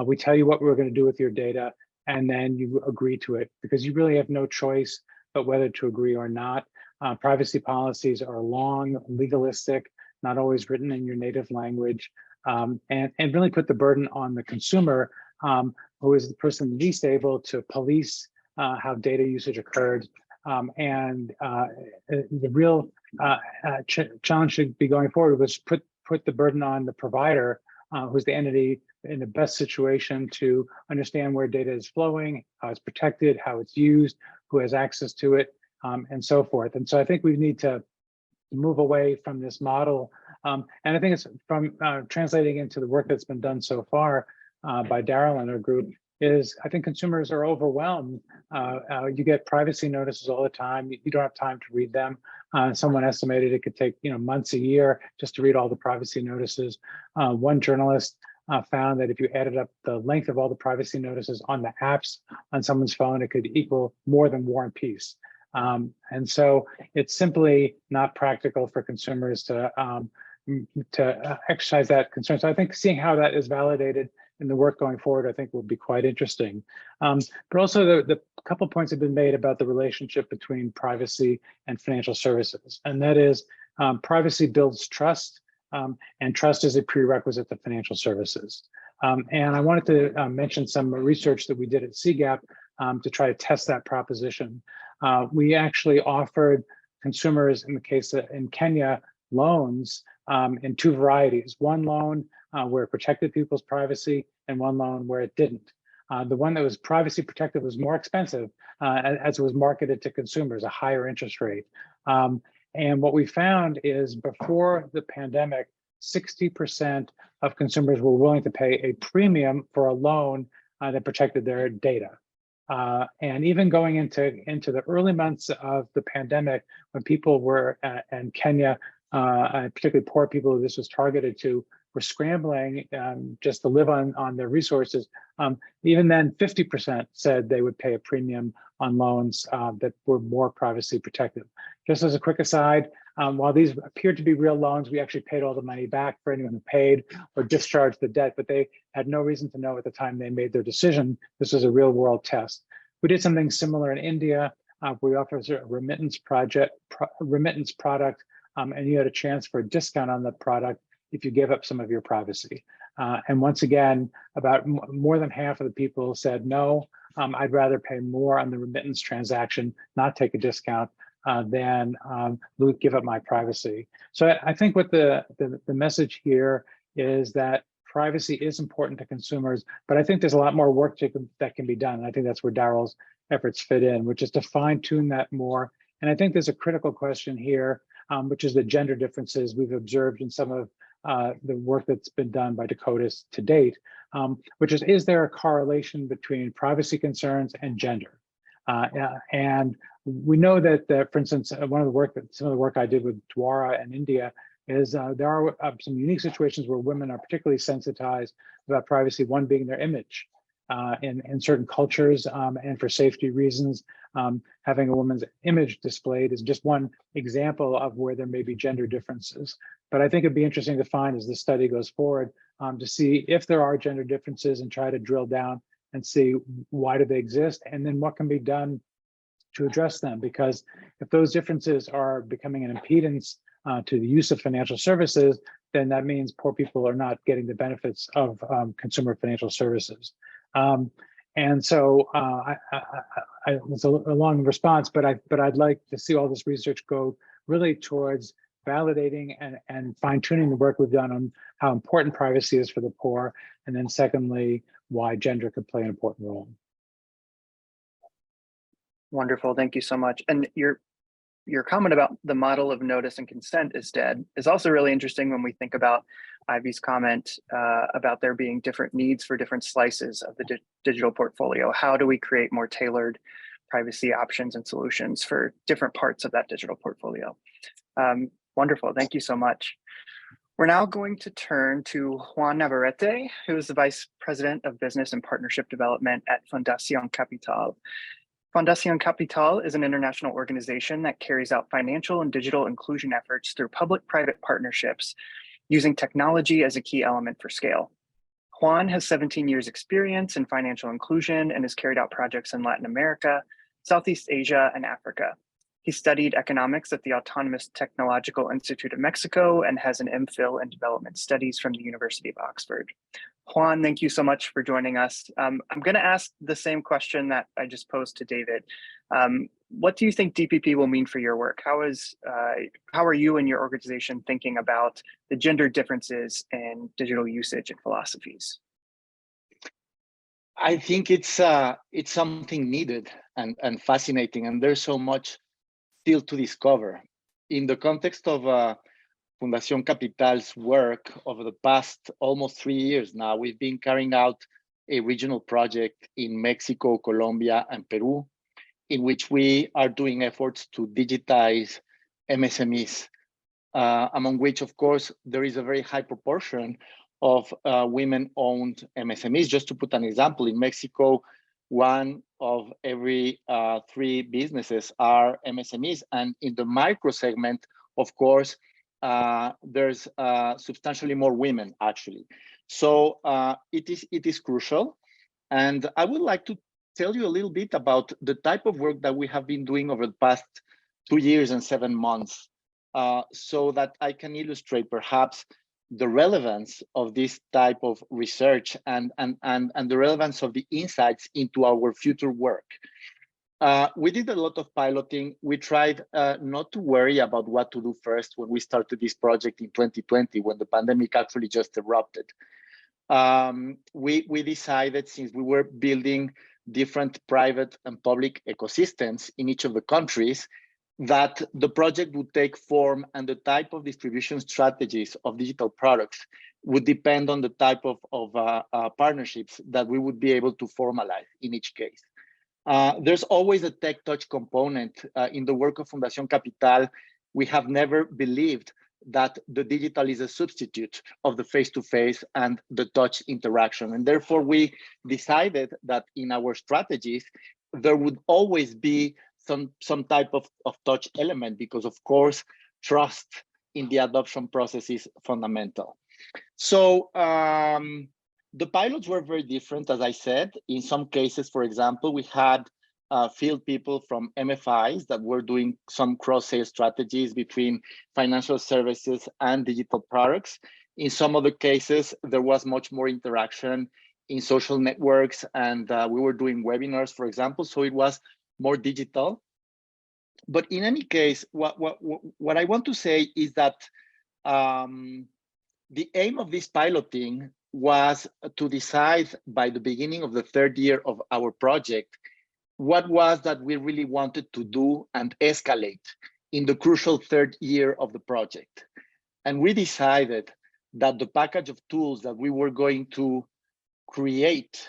Speaker 6: We tell you what we're going to do with your data, and then you agree to it, because you really have no choice but whether to agree or not. Privacy policies are long, legalistic, not always written in your native language, and really put the burden on the consumer, who is the person least able to police how data usage occurred. The real challenge should be going forward was put the burden on the provider, who's the entity in the best situation to understand where data is flowing, how it's protected, how it's used, who has access to it, and so forth. And so I think we need to move away from this model. And I think it's from translating into the work that's been done so far by Daryl and her group, is I think consumers are overwhelmed. You get privacy notices all the time. You don't have time to read them. Someone estimated it could take months, a year just to read all the privacy notices. One journalist found that if you added up the length of all the privacy notices on the apps on someone's phone, it could equal more than War and Peace. And so it's simply not practical for consumers to exercise that concern. So I think seeing how that is validated in the work going forward, I think will be quite interesting. But also the couple points have been made about the relationship between privacy and financial services. And that is privacy builds trust, and trust is a prerequisite to financial services. And I wanted to mention some research that we did at CGAP to try to test that proposition. We actually offered consumers, in the case in Kenya, loans in two varieties. One loan where it protected people's privacy, and one loan where it didn't. The one that was privacy protected was more expensive as it was marketed to consumers, a higher interest rate. And what we found is before the pandemic, 60% of consumers were willing to pay a premium for a loan that protected their data. And even going into the early months of the pandemic, when people were in Kenya, particularly poor people who this was targeted to, were scrambling just to live on their resources, even then 50% said they would pay a premium on loans that were more privacy protective. Just as a quick aside, while these appeared to be real loans, we actually paid all the money back for anyone who paid or discharged the debt, but they had no reason to know at the time they made their decision. This was a real world test. We did something similar in India. We offered a remittance product, and you had a chance for a discount on the product if you gave up some of your privacy. And once again, about more than half of the people said, no, I'd rather pay more on the remittance transaction, not take a discount, than give up my privacy. So I think what the message here is that privacy is important to consumers, but I think there's a lot more work that can be done. And I think that's where Daryl's efforts fit in, which is to fine tune that more. And I think there's a critical question here, which is the gender differences we've observed in some of the work that's been done by Decodis to date, which is there a correlation between privacy concerns and gender? And we know that, for instance, some of the work I did with Dwara in India is there are some unique situations where women are particularly sensitized about privacy, one being their image. In certain cultures and for safety reasons, having a woman's image displayed is just one example of where there may be gender differences. But I think it'd be interesting to find as the study goes forward to see if there are gender differences and try to drill down and see why do they exist and then what can be done to address them. Because if those differences are becoming an impedance to the use of financial services, then that means poor people are not getting the benefits of consumer financial services. And so it's a long response, but I'd like to see all this research go really towards validating and fine-tuning the work we've done on how important privacy is for the poor, and then secondly, why gender could play an important role.
Speaker 1: Wonderful, thank you so much. And your comment about the model of notice and consent is dead is also really interesting when we think about Ivy's comment about there being different needs for different slices of the digital portfolio. How do we create more tailored privacy options and solutions for different parts of that digital portfolio? Wonderful, thank you so much. We're now going to turn to Juan Navarrete, who is the Vice President of Business and Partnership Development at Fundacion Capital. Fundacion Capital is an international organization that carries out financial and digital inclusion efforts through public-private partnerships using technology as a key element for scale. Juan has 17 years experience in financial inclusion and has carried out projects in Latin America, Southeast Asia, and Africa. He studied economics at the Autonomous Technological Institute of Mexico and has an MPhil in development studies from the University of Oxford. Juan, thank you so much for joining us. I'm going to ask the same question that I just posed to David. What do you think DPP will mean for your work? How are you and your organization thinking about the gender differences in digital usage and philosophies?
Speaker 7: I think it's something needed and fascinating, and there's so much still to discover. In the context of Fundacion Capital's work over the past almost 3 years now, we've been carrying out a regional project in Mexico, Colombia, and Peru, in which we are doing efforts to digitize MSMEs, among which, of course, there is a very high proportion of women-owned MSMEs. Just to put an example, in Mexico, 1 of every 3 businesses are MSMEs. And in the micro segment, of course, there's substantially more women, actually. So it is crucial. And I would like to tell you a little bit about the type of work that we have been doing over the past 2 years and 7 months, so that I can illustrate perhaps the relevance of this type of research and the relevance of the insights into our future work. We did a lot of piloting. We tried not to worry about what to do first when we started this project in 2020, when the pandemic actually just erupted. We decided, since we were building different private and public ecosystems in each of the countries, that the project would take form and the type of distribution strategies of digital products would depend on the type of partnerships that we would be able to formalize in each case. There's always a tech touch component in the work of Fundación Capital. We have never believed that the digital is a substitute of the face-to-face and the touch interaction. And therefore, we decided that in our strategies, there would always be some type of touch element, because of course, trust in the adoption process is fundamental. So the pilots were very different, as I said. In some cases, for example, we had field people from MFIs that were doing some cross-sale strategies between financial services and digital products. In some other cases, there was much more interaction in social networks, and we were doing webinars, for example, so it was more digital. But in any case, what I want to say is that the aim of this piloting was to decide by the beginning of the third year of our project what was that we really wanted to do and escalate in the crucial third year of the project. And we decided that the package of tools that we were going to create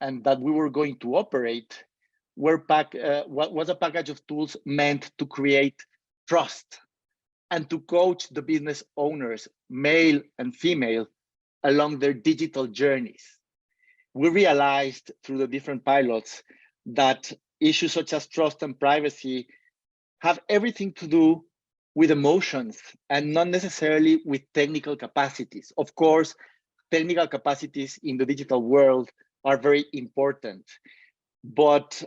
Speaker 7: and that we were going to operate was a package of tools meant to create trust and to coach the business owners, male and female, along their digital journeys. We realized through the different pilots that issues such as trust and privacy have everything to do with emotions and not necessarily with technical capacities. Of course, technical capacities in the digital world are very important. But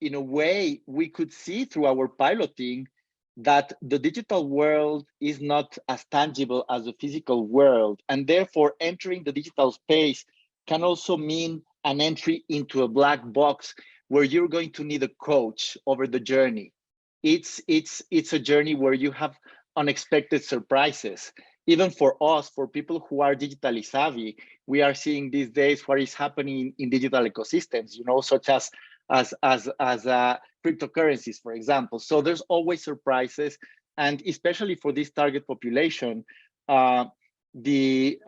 Speaker 7: in a way, we could see through our piloting that the digital world is not as tangible as the physical world. And therefore, entering the digital space can also mean an entry into a black box where you're going to need a coach over the journey. It's a journey where you have unexpected surprises. Even for us, for people who are digitally savvy, we are seeing these days what is happening in digital ecosystems, such as cryptocurrencies, for example. So there's always surprises, and especially for this target population, the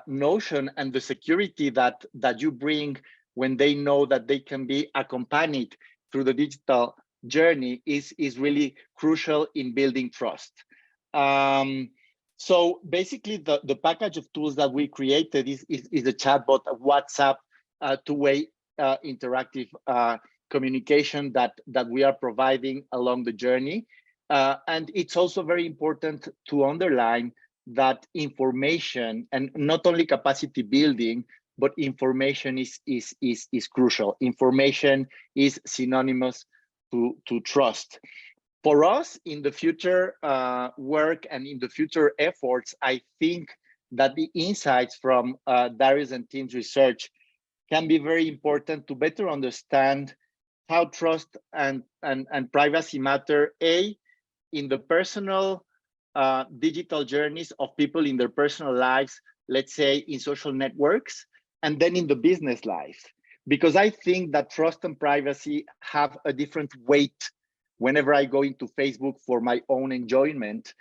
Speaker 7: notion and the security that you bring when they know that they can be accompanied through the digital journey is really crucial in building trust. So basically, the package of tools that we created is a chatbot, a WhatsApp, two-way interactive communication that we are providing along the journey. And it's also very important to underline that information, and not only capacity building, but information is crucial. Information is synonymous to trust. For us, in the future work and in the future efforts, I think that the insights from Darius and team's research can be very important to better understand how trust and privacy matter, in the personal digital journeys of people in their personal lives, let's say in social networks, and then in the business life. Because I think that trust and privacy have a different weight whenever I go into Facebook for my own enjoyment,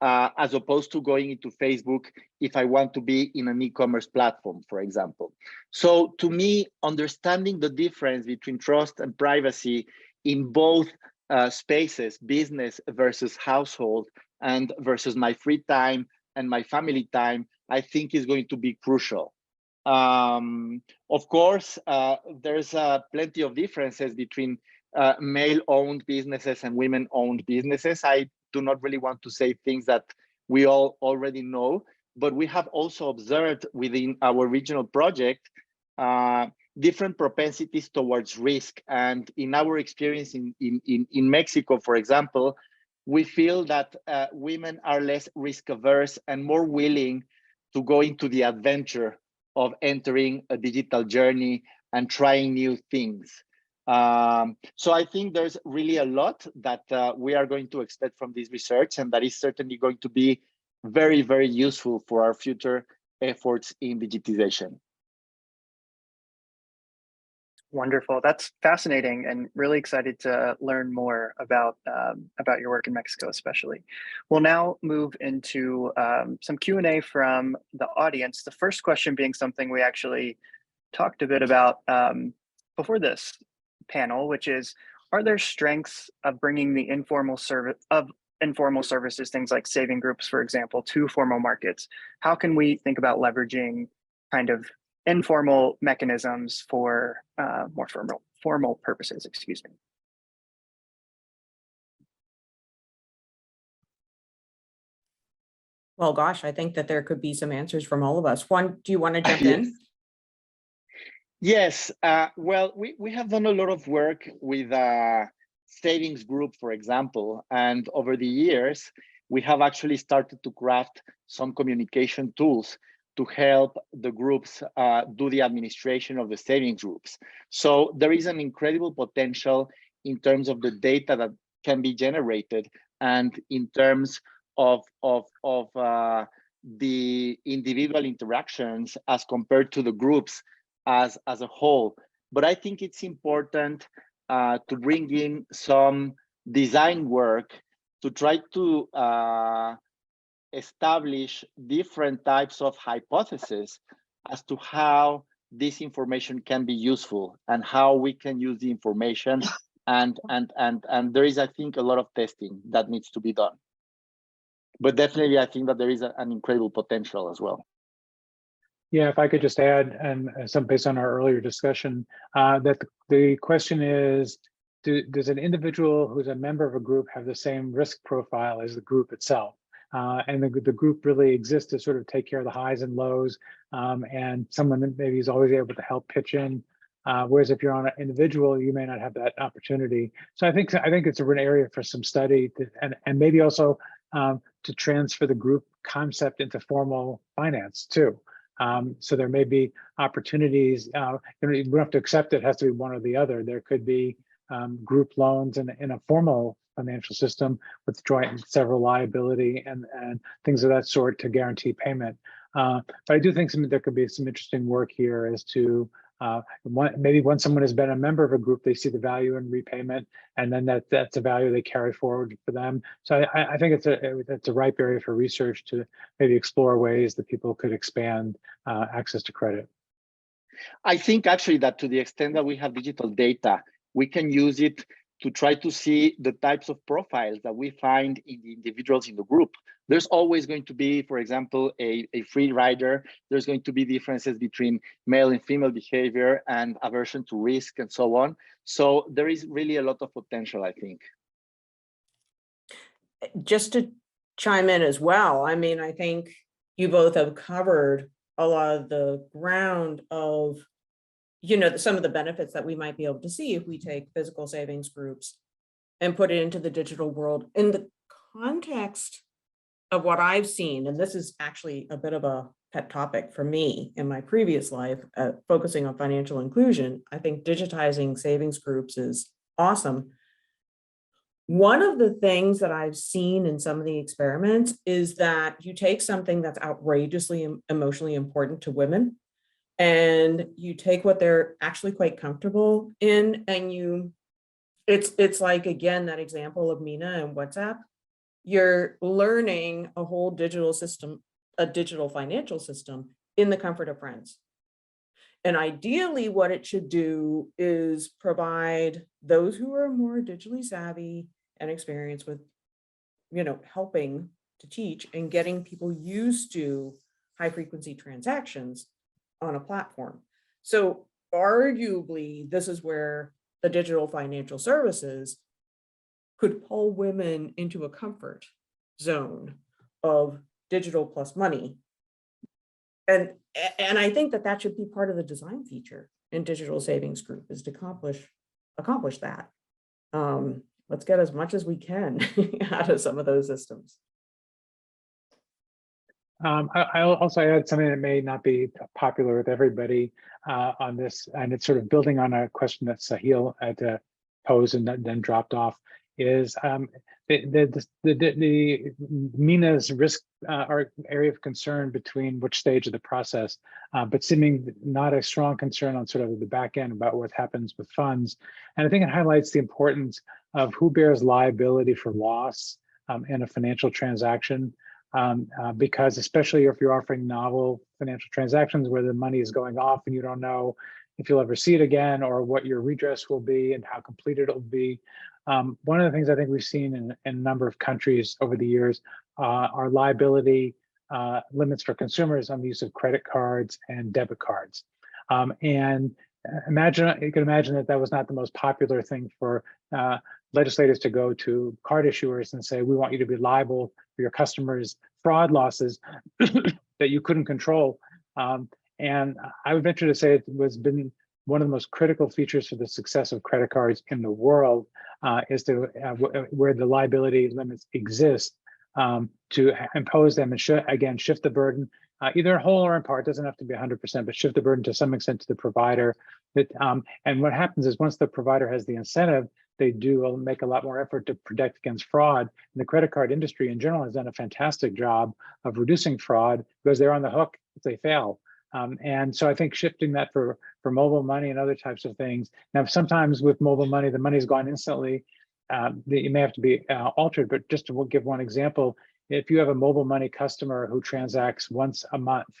Speaker 7: as opposed to going into Facebook if I want to be in an e-commerce platform, for example. So to me, understanding the difference between trust and privacy in both spaces, business versus household, and versus my free time and my family time, I think is going to be crucial. Of course, there's plenty of differences between male-owned businesses and women-owned businesses. I do not really want to say things that we all already know, but we have also observed within our regional project different propensities towards risk. And in our experience in Mexico, for example, we feel that women are less risk averse and more willing to go into the adventure of entering a digital journey and trying new things. So I think there's really a lot that we are going to expect from this research, and that is certainly going to be very, very useful for our future efforts in digitization.
Speaker 1: Wonderful. That's fascinating, and really excited to learn more about your work in Mexico, especially. We'll now move into some Q&A from the audience. The first question being something we actually talked a bit about before this panel, which is, are there strengths of bringing the informal services, things like saving groups, for example, to formal markets? How can we think about leveraging kind of informal mechanisms for more formal purposes, excuse me?
Speaker 2: Well, gosh, I think that there could be some answers from all of us. Juan, do you want to jump in?
Speaker 7: Yes, well, we have done a lot of work with savings group, for example, and over the years, we have actually started to craft some communication tools to help the groups do the administration of the savings groups. So there is an incredible potential in terms of the data that can be generated, and in terms of the individual interactions as compared to the groups as a whole. But I think it's important to bring in some design work to try to establish different types of hypotheses as to how this information can be useful and how we can use the information. And there is, I think, a lot of testing that needs to be done. But definitely, I think that there is an incredible potential as well.
Speaker 6: Yeah, if I could just add, and some based on our earlier discussion, that the question is, does an individual who's a member of a group have the same risk profile as the group itself? And the group really exists to sort of take care of the highs and lows, and someone that maybe is always able to help pitch in. Whereas if you're on an individual, you may not have that opportunity. So I think it's an area for some study, and maybe also to transfer the group concept into formal finance too. So there may be opportunities. You don't have to accept it has to be one or the other. There could be group loans in a formal financial system with joint and several liability and things of that sort to guarantee payment. But I do think there could be some interesting work here as to maybe when someone has been a member of a group, they see the value in repayment, and then that's a value they carry forward for them. So I think it's a ripe area for research to maybe explore ways that people could expand access to credit.
Speaker 7: I think actually that to the extent that we have digital data, we can use it to try to see the types of profiles that we find in the individuals in the group. There's always going to be, for example, a free rider. There's going to be differences between male and female behavior and aversion to risk and so on. So there is really a lot of potential, I think.
Speaker 2: Just to chime in as well, I mean, I think you both have covered a lot of the ground of, you know, some of the benefits that we might be able to see if we take physical savings groups and put it into the digital world. In the context of what I've seen, and this is actually a bit of a pet topic for me in my previous life, focusing on financial inclusion, I think digitizing savings groups is awesome. One of the things that I've seen in some of the experiments is that you take something that's outrageously emotionally important to women, and you take what they're actually quite comfortable in, and it's like, again, that example of Mina and WhatsApp. You're learning a whole digital system, a digital financial system in the comfort of friends. And ideally what it should do is provide those who are more digitally savvy and experienced with, you know, helping to teach and getting people used to high frequency transactions on a platform. So arguably, this is where the digital financial services could pull women into a comfort zone of digital plus money. And I think that should be part of the design feature in digital savings group, is to accomplish that. Let's get as much as we can out of some of those systems.
Speaker 6: I'll also add something that may not be popular with everybody on this, and it's sort of building on a question that Sahil had posed and then dropped off, is the MENA's risk or area of concern between which stage of the process, but seeming not a strong concern on sort of the back end about what happens with funds. And I think it highlights the importance of who bears liability for loss in a financial transaction. Because especially if you're offering novel financial transactions where the money is going off and you don't know if you'll ever see it again or what your redress will be and how completed it will be. One of the things I think we've seen in a number of countries over the years are liability limits for consumers on the use of credit cards and debit cards. And you can imagine that that was not the most popular thing for legislators to go to card issuers and say, we want you to be liable for your customers' fraud losses that you couldn't control. And I would venture to say it was been one of the most critical features for the success of credit cards in the world is to where the liability limits exist to impose them and again, shift the burden, either in whole or in part, doesn't have to be 100%, but shift the burden to some extent to the provider. And what happens is once the provider has the incentive, they do make a lot more effort to protect against fraud. And the credit card industry in general has done a fantastic job of reducing fraud because they're on the hook if they fail. And so I think shifting that for mobile money and other types of things. Now, sometimes with mobile money, the money's gone instantly. It may have to be altered, but just to give one example, if you have a mobile money customer who transacts once a month,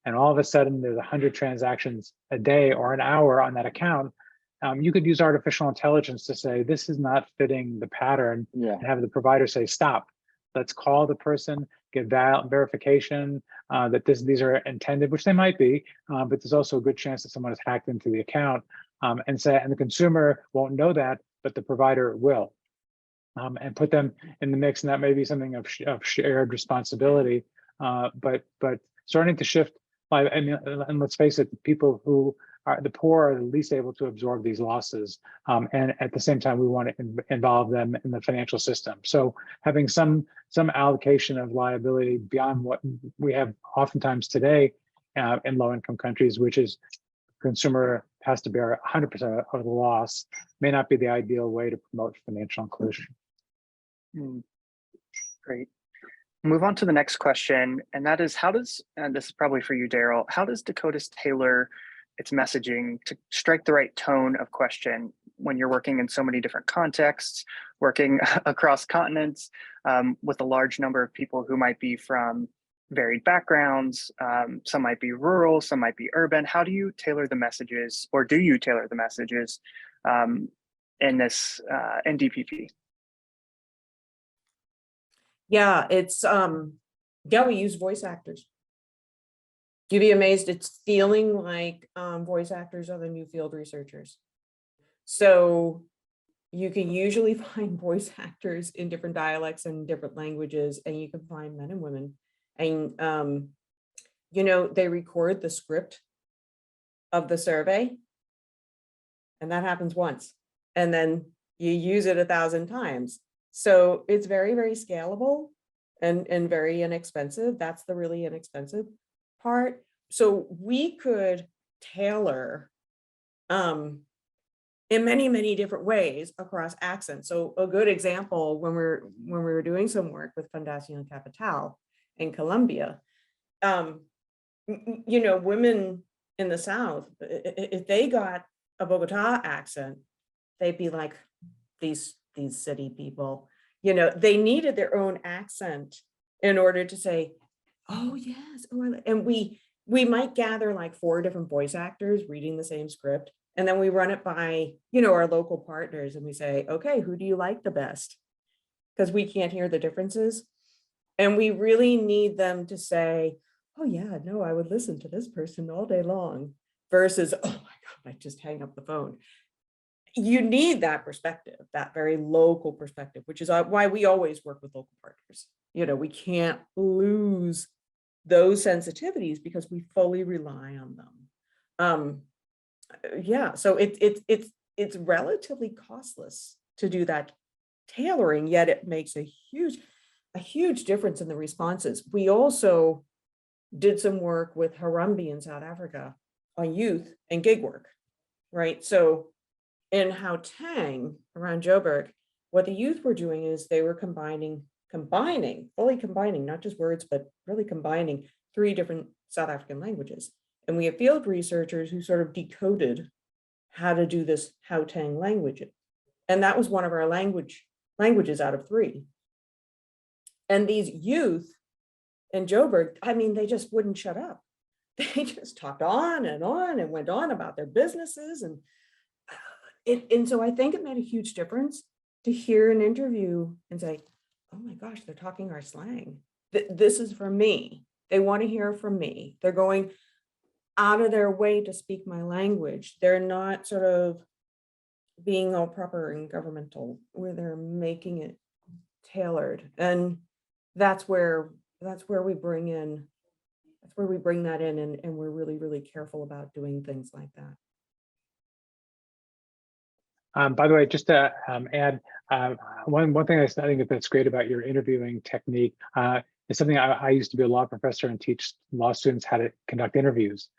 Speaker 6: and all of a sudden there's 100 transactions a day or an hour on that account, you could use artificial intelligence to say, this is not fitting the pattern, and have the provider say, stop, let's call the person, get verification that these are intended, which they might be, but there's also a good chance that someone has hacked into the account and the consumer won't know that, but the provider will. And put them in the mix, and that may be something of shared responsibility. But starting to shift, I mean, and let's face it, the people who are the poor are the least able to absorb these losses. And at the same time, we want to involve them in the financial system. So having some allocation of liability beyond what we have oftentimes today in low-income countries, which is consumer has to bear 100% of the loss, may not be the ideal way to promote financial inclusion.
Speaker 1: Great. Move on to the next question, and that is and this is probably for you, Daryl, how does Decodis tailor its messaging to strike the right tone of question when you're working in so many different contexts, working across continents with a large number of people who might be from varied backgrounds, some might be rural, some might be urban. How do you tailor the messages, or do you tailor the messages in this in DPP?
Speaker 2: Yeah, it's we use voice actors. You'd be amazed, it's feeling like voice actors are the new field researchers. So you can usually find voice actors in different dialects and different languages, and you can find men and women. And they record the script of the survey, and that happens once, and then you use it 1,000 times. So it's very, very scalable and very inexpensive. That's the really inexpensive part. So we could tailor in many, many different ways across accents. So a good example, when we were doing some work with Fundacion Capital in Colombia, women in the South, if they got a Bogota accent, they'd be like, these city people, they needed their own accent in order to say, oh yes, and we might gather like 4 different voice actors reading the same script, and then we run it by our local partners, and we say, okay, who do you like the best? Because we can't hear the differences, and we really need them to say, oh yeah, no, I would listen to this person all day long, versus, oh my God, I just hang up the phone. You need that perspective, that very local perspective, which is why we always work with local partners. We can't lose those sensitivities because we fully rely on them. So it's relatively costless to do that tailoring, yet it makes a huge difference in the responses. We also did some work with Harambee in South Africa on youth and gig work, right? So in Gauteng, around Joburg, what the youth were doing is they were fully combining, not just words, but really combining 3 different South African languages. And we have field researchers who sort of decoded how to do this Gauteng language. And that was one of our languages out of 3. And these youth in Joburg, I mean, they just wouldn't shut up. They just talked on and went on about their businesses. And so I think it made a huge difference to hear an interview and say, oh my gosh, they're talking our slang. This is for me. They want to hear from me. They're going out of their way to speak my language. They're not sort of being all proper and governmental, where they're making it tailored. And that's where we bring that in, and we're really, really careful about doing things like that.
Speaker 6: By the way, just to add, one thing I think that's great about your interviewing technique is something I used to be a law professor and teach law students how to conduct interviews.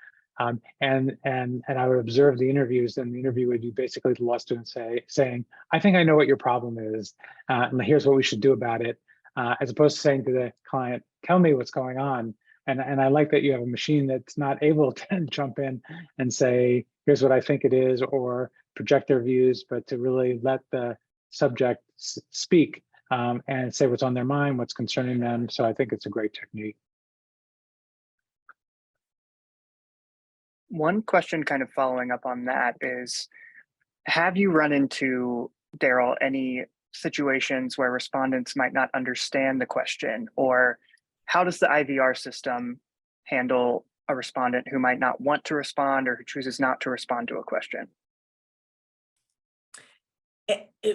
Speaker 6: And I would observe the interviews, and the interview would be basically the law student saying, I think I know what your problem is, and here's what we should do about it, as opposed to saying to the client, tell me what's going on. And I like that you have a machine that's not able to jump in and say, here's what I think it is, or project their views, but to really let the subject speak and say what's on their mind, what's concerning them. So I think it's a great technique.
Speaker 1: One question kind of following up on that is, have you run into, Daryl, any situations where respondents might not understand the question, or how does the IVR system handle a respondent who might not want to respond or who chooses not to respond to a question?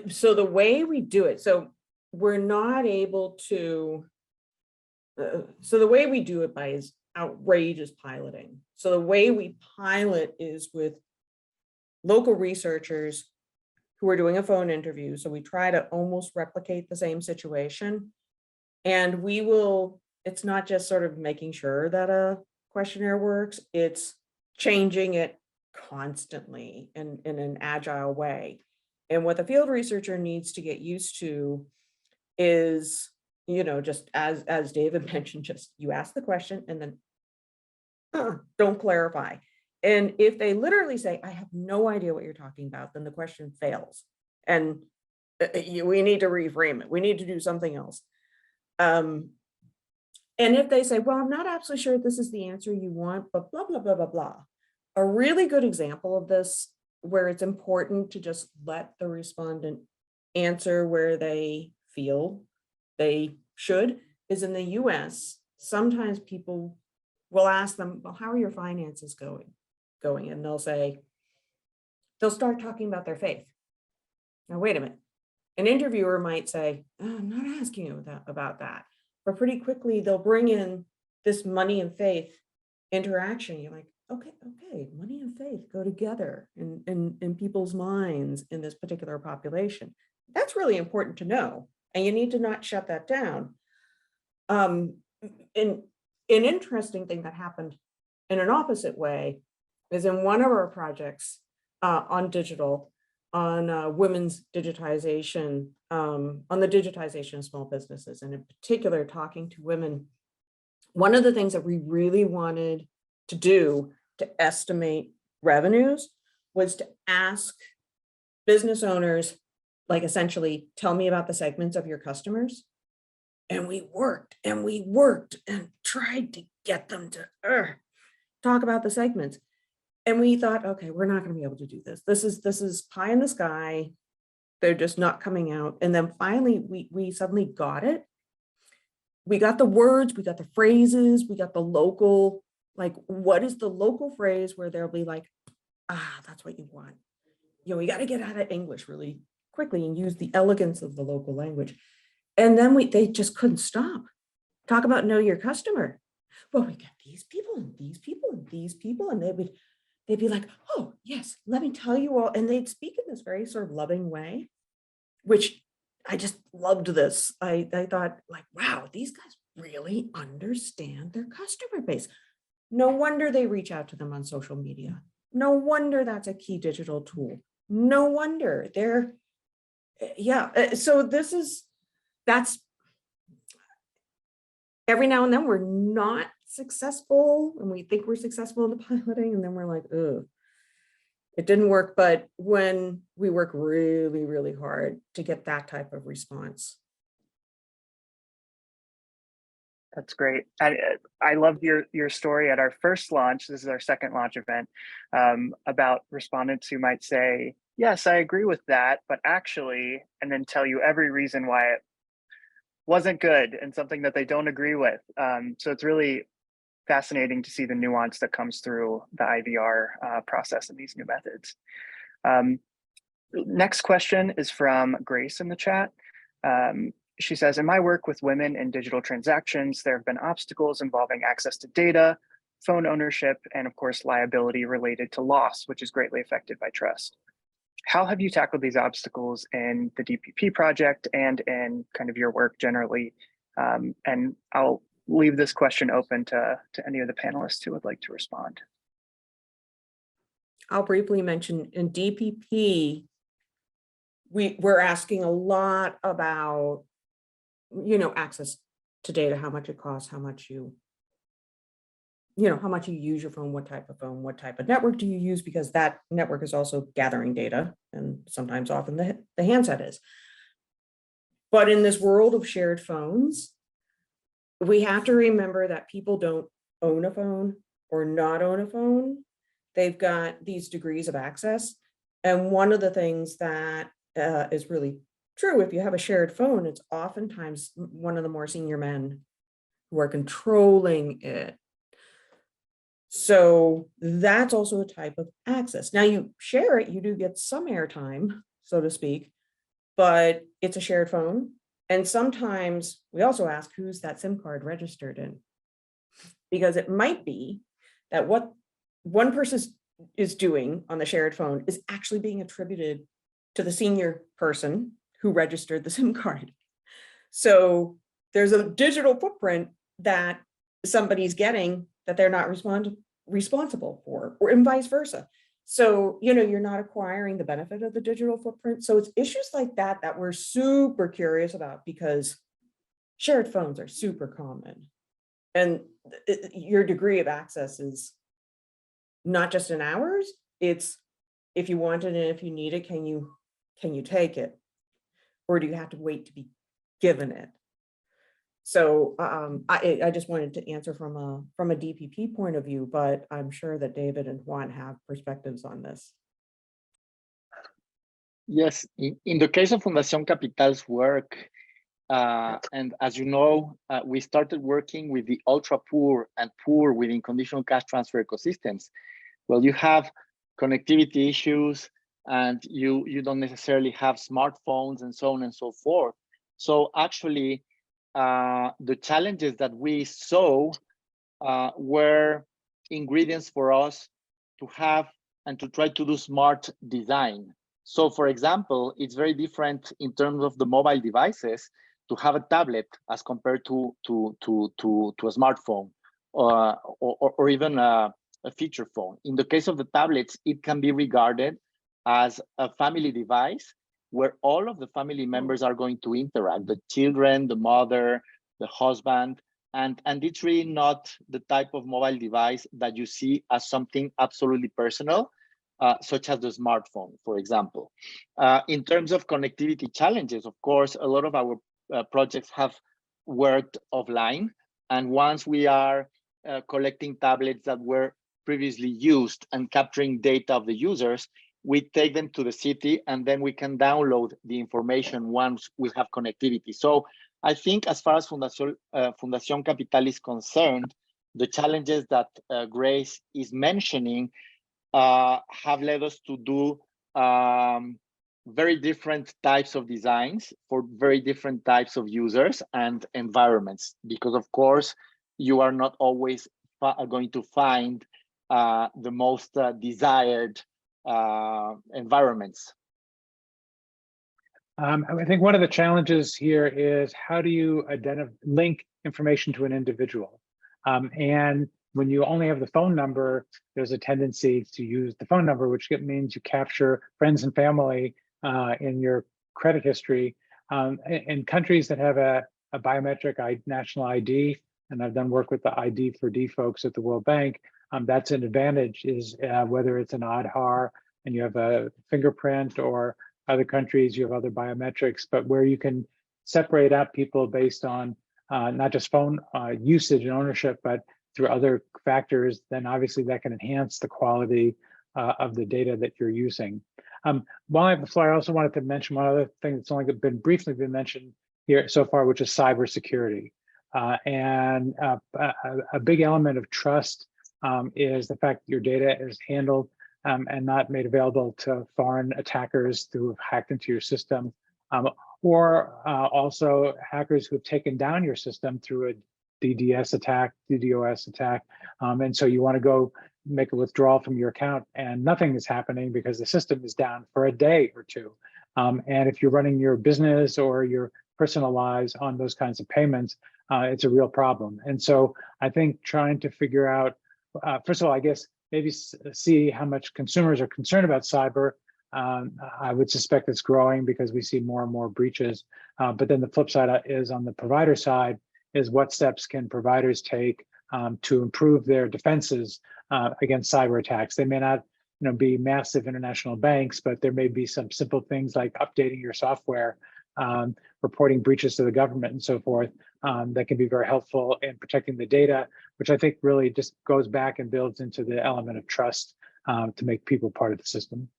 Speaker 2: So the way we do it, so we're not able to, so the way we do it by is outrageous piloting. So the way we pilot is with local researchers who are doing a phone interview. So we try to almost replicate the same situation. And we will, it's not just sort of making sure that a questionnaire works, it's changing it constantly in an agile way. And what the field researcher needs to get used to is, you know, just as David mentioned, just you ask the question and then don't clarify. And if they literally say, I have no idea what you're talking about, then the question fails. And we need to reframe it. We need to do something else. And if they say, well, I'm not absolutely sure if this is the answer you want, but blah, blah, blah, blah, blah. A really good example of this, where it's important to just let the respondent answer where they feel they should, is in the US. Sometimes people will ask them, well, how are your finances going? And they'll say, they'll start talking about their faith. Now, wait a minute. An interviewer might say, oh, I'm not asking you about that. But pretty quickly, they'll bring in this money and faith interaction. You're like, okay, money and faith go together in people's minds in this particular population. That's really important to know. And you need to not shut that down. An interesting thing that happened in an opposite way is in one of our projects on digital, on women's digitization, on the digitization of small businesses, and in particular, talking to women. One of the things that we really wanted to do to estimate revenues was to ask business owners, like, essentially, tell me about the segments of your customers. And we worked and tried to get them to talk about the segments. And we thought, okay, we're not going to be able to do this. This is pie in the sky. They're just not coming out. And then finally, we suddenly got it. We got the words, we got the phrases, we got the local, like, what is the local phrase where they'll be like, that's what you want. You know, we got to get out of English really quickly and use the elegance of the local language. And then they just couldn't stop. Talk about know your customer. Well, we got these people and these people and these people, and they'd be like, oh yes, let me tell you all. And they'd speak in this very sort of loving way, which I just loved this. I thought, like, wow, these guys really understand their customer base. No wonder they reach out to them on social media. No wonder that's a key digital tool. No wonder they're, so that's every now and then we're not successful and we think we're successful in the piloting and then we're like, ugh, it didn't work. But when we work really, really hard to get that type of response.
Speaker 1: That's great. I loved your story at our first launch. This is our second launch event, about respondents who might say, yes, I agree with that, but actually, and then tell you every reason why it wasn't good and something that they don't agree with. So it's really fascinating to see the nuance that comes through the IVR process and these new methods. Next question is from Grace in the chat. She says, in my work with women in digital transactions, there have been obstacles involving access to data, phone ownership, and of course, liability related to loss, which is greatly affected by trust. How have you tackled these obstacles in the DPP project and in kind of your work generally? And I'll leave this question open to any of the panelists who would like to respond.
Speaker 2: I'll briefly mention in DPP, we're asking a lot about, access to data, how much it costs, how much you use your phone, what type of network do you use, because that network is also gathering data and sometimes often the handset is. But in this world of shared phones, we have to remember that people don't own a phone or not own a phone. They've got these degrees of access. And one of the things that is really true, if you have a shared phone, it's oftentimes one of the more senior men who are controlling it. So that's also a type of access. Now you share it, you do get some airtime, so to speak, but it's a shared phone. And sometimes we also ask, who's that SIM card registered in? Because it might be that what one person is doing on the shared phone is actually being attributed to the senior person who registered the SIM card. So there's a digital footprint that somebody's getting that they're not responsible for, or and vice versa. So, you're not acquiring the benefit of the digital footprint. So it's issues like that that we're super curious about, because shared phones are super common. And your degree of access is not just in hours, it's if you want it and if you need it, can you take it? Or do you have to wait to be given it? So I just wanted to answer from a DPP point of view, but I'm sure that David and Juan have perspectives on this.
Speaker 7: Yes, in the case of Fundación Capital's work, and as you know, we started working with the ultra poor and poor within conditional cash transfer ecosystems. Well, you have connectivity issues and you don't necessarily have smartphones and so on and so forth. So actually, the challenges that we saw were ingredients for us to have and to try to do smart design. So for example, it's very different in terms of the mobile devices to have a tablet as compared to a smartphone or even a feature phone. In the case of the tablets, it can be regarded as a family device where all of the family members are going to interact, the children, the mother, the husband, and it's really not the type of mobile device that you see as something absolutely personal, such as the smartphone, for example. In terms of connectivity challenges, of course, a lot of our projects have worked offline. And once we are collecting tablets that were previously used and capturing data of the users, we take them to the city and then we can download the information once we have connectivity. So I think as far as Fundación Capital is concerned, the challenges that Grace is mentioning have led us to do very different types of designs for very different types of users and environments, because of course, you are not always going to find the most desired environments.
Speaker 6: I think one of the challenges here is how do you link information to an individual? And when you only have the phone number, there's a tendency to use the phone number, which means you capture friends and family in your credit history. In countries that have a biometric national ID, and I've done work with the ID for D folks at the World Bank, that's an advantage, is whether it's an Aadhaar and you have a fingerprint, or other countries you have other biometrics, but where you can separate out people based on not just phone usage and ownership, but through other factors, then obviously that can enhance the quality of the data that you're using. While I have the floor, I also wanted to mention one other thing that's only been briefly mentioned here so far, which is cybersecurity. And a big element of trust is the fact that your data is handled and not made available to foreign attackers who have hacked into your system, or also hackers who have taken down your system through a DDoS attack. And so you want to go make a withdrawal from your account and nothing is happening because the system is down for a day or two. And if you're running your business or your personal lives on those kinds of payments, it's a real problem. And so I think trying to figure out, first of all, I guess maybe see how much consumers are concerned about cyber. I would suspect it's growing because we see more and more breaches. But then the flip side is on the provider side is what steps can providers take to improve their defenses against cyber attacks. They may not be massive international banks, but there may be some simple things like updating your software, reporting breaches to the government and so forth, that can be very helpful in protecting the data, which I think really just goes back and builds into the element of trust to make people part of the system.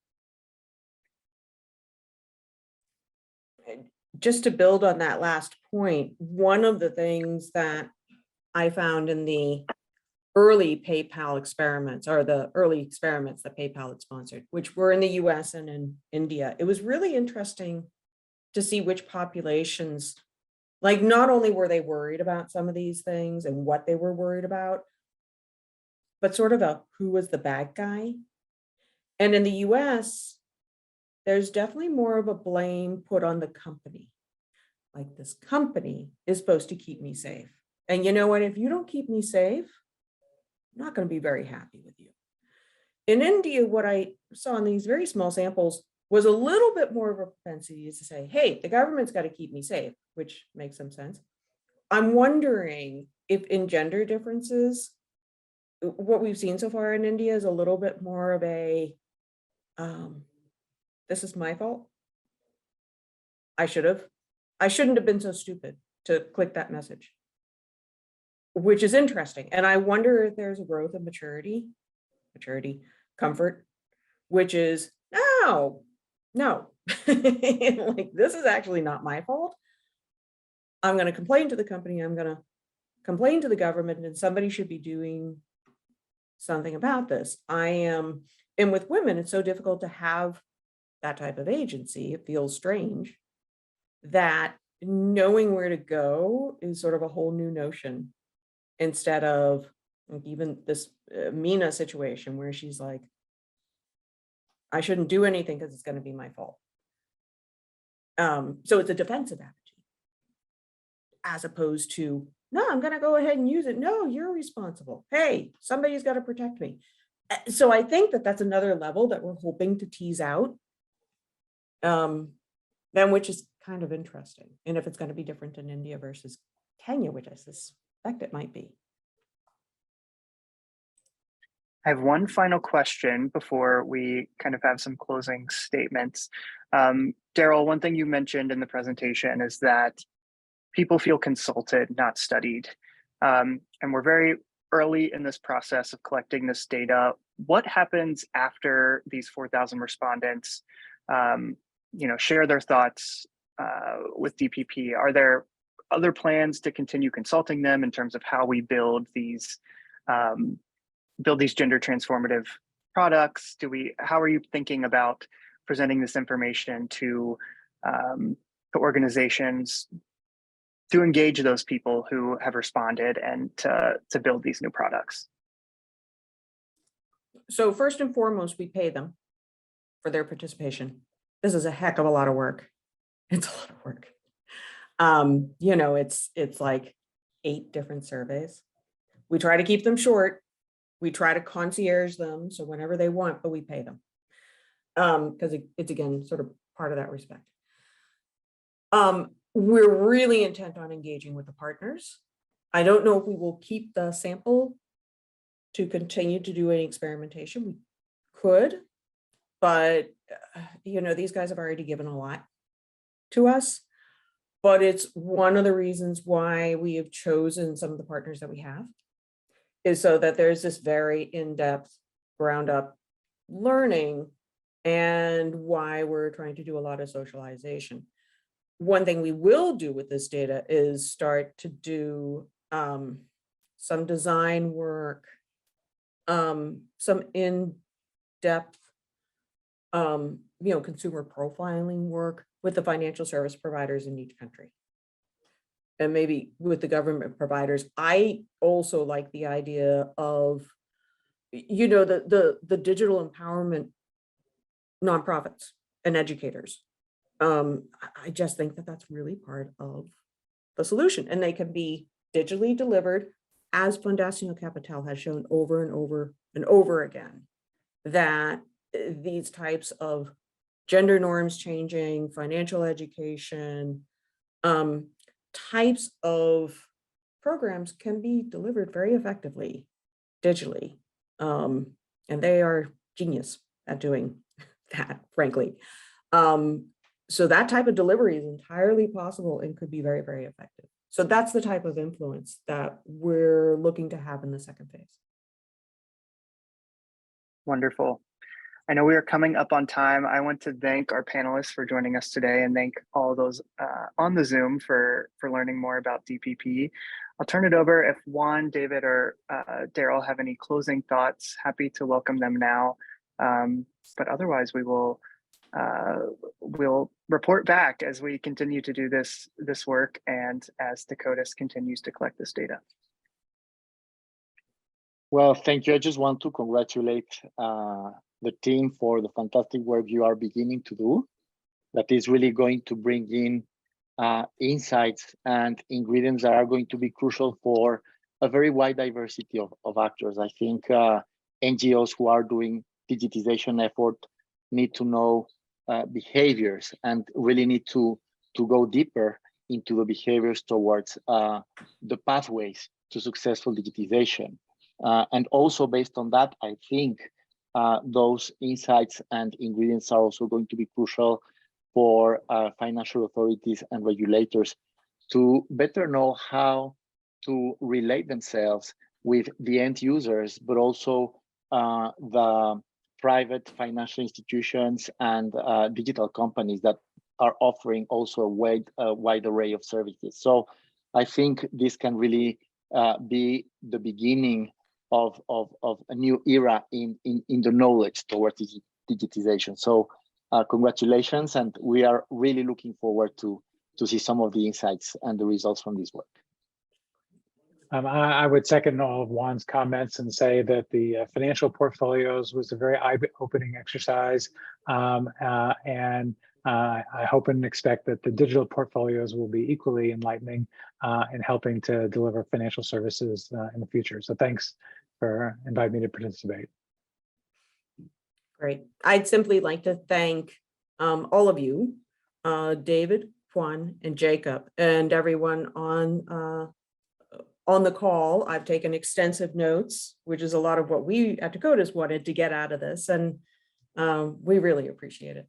Speaker 2: Just to build on that last point, one of the things that I found in the early PayPal experiments, or the early experiments that PayPal had sponsored, which were in the US and in India, it was really interesting to see which populations, like not only were they worried about some of these things and what they were worried about, but sort of who was the bad guy. And in the US, there's definitely more of a blame put on the company. Like, this company is supposed to keep me safe. And you know what? If you don't keep me safe, I'm not going to be very happy with you. In India, what I saw in these very small samples was a little bit more of a propensity to say, hey, the government's got to keep me safe, which makes some sense. I'm wondering if in gender differences, what we've seen so far in India is a little bit more of a, this is my fault. I shouldn't have been so stupid to click that message, which is interesting. And I wonder if there's a growth of maturity, comfort, which is, no, like, this is actually not my fault. I'm going to complain to the company. I'm going to complain to the government, and somebody should be doing something about this. And with women, it's so difficult to have that type of agency. It feels strange that knowing where to go is sort of a whole new notion, instead of even this Mina situation where she's like, I shouldn't do anything because it's going to be my fault. So it's a defensive attitude, as opposed to, no, I'm going to go ahead and use it. No, you're responsible. Hey, somebody's got to protect me. So I think that that's another level that we're hoping to tease out, then, which is kind of interesting. And if it's going to be different in India versus Kenya, which I suspect it might be.
Speaker 1: I have one final question before we kind of have some closing statements. Daryl, one thing you mentioned in the presentation is that people feel consulted, not studied. And we're very early in this process of collecting this data. What happens after these 4,000 respondents share their thoughts with DPP? Are there other plans to continue consulting them in terms of how we build these gender transformative products? How are you thinking about presenting this information to organizations to engage those people who have responded and to build these new products?
Speaker 2: So first and foremost, we pay them for their participation. This is a heck of a lot of work. It's a lot of work. It's like 8 different surveys. We try to keep them short. We try to concierge them, so whenever they want, but we pay them. Because it's again, sort of part of that respect. We're really intent on engaging with the partners. I don't know if we will keep the sample to continue to do any experimentation. We could, but these guys have already given a lot to us. But it's one of the reasons why we have chosen some of the partners that we have, is so that there's this very in-depth, ground-up learning, and why we're trying to do a lot of socialization. One thing we will do with this data is start to do some design work, some in-depth, consumer profiling work with the financial service providers in each country. And maybe with the government providers. I also like the idea of, the digital empowerment nonprofits and educators. I just think that that's really part of the solution, and they can be digitally delivered, as Fundacion Capital has shown over and over and over again, that these types of gender norms changing, financial education, types of programs can be delivered very effectively digitally. And they are genius at doing that, frankly. So that type of delivery is entirely possible and could be very, very effective. So that's the type of influence that we're looking to have in the second phase.
Speaker 1: Wonderful. I know we are coming up on time. I want to thank our panelists for joining us today and thank all those on the Zoom for learning more about DPP. I'll turn it over if Juan, David, or Daryl have any closing thoughts. Happy to welcome them now. But otherwise, we'll report back as we continue to do this work and as Decodis continues to collect this data.
Speaker 7: Well, thank you. I just want to congratulate the team for the fantastic work you are beginning to do. That is really going to bring in insights and ingredients that are going to be crucial for a very wide diversity of actors. I think NGOs who are doing digitization effort need to know behaviors and really need to go deeper into the behaviors towards the pathways to successful digitization. And also based on that, I think those insights and ingredients are also going to be crucial for financial authorities and regulators to better know how to relate themselves with the end users, but also the private financial institutions and digital companies that are offering also a wide array of services. So I think this can really be the beginning of a new era in the knowledge towards digitization. So congratulations, and we are really looking forward to see some of the insights and the results from this work.
Speaker 6: I would second all of Juan's comments and say that the financial portfolios was a very eye-opening exercise, and I hope and expect that the digital portfolios will be equally enlightening in helping to deliver financial services in the future. So thanks for inviting me to participate.
Speaker 2: Great. I'd simply like to thank all of you, David, Juan, and Jacob, and everyone on the call. I've taken extensive notes, which is a lot of what we at Decodis wanted to get out of this, and we really appreciate it.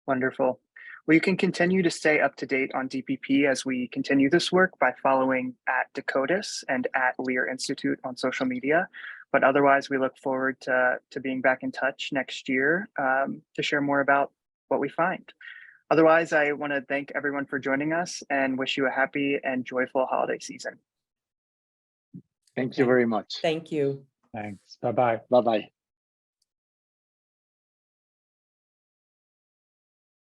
Speaker 1: Wonderful. Well, you can continue to stay up to date on DPP as we continue this work by following at Decodis and at Leir Institute on social media. But otherwise, we look forward to being back in touch next year to share more about what we find. Otherwise, I want to thank everyone for joining us and wish you a happy and joyful holiday season.
Speaker 7: Thank you very much.
Speaker 2: Thank you.
Speaker 6: Thanks. Bye-bye.
Speaker 7: Bye-bye.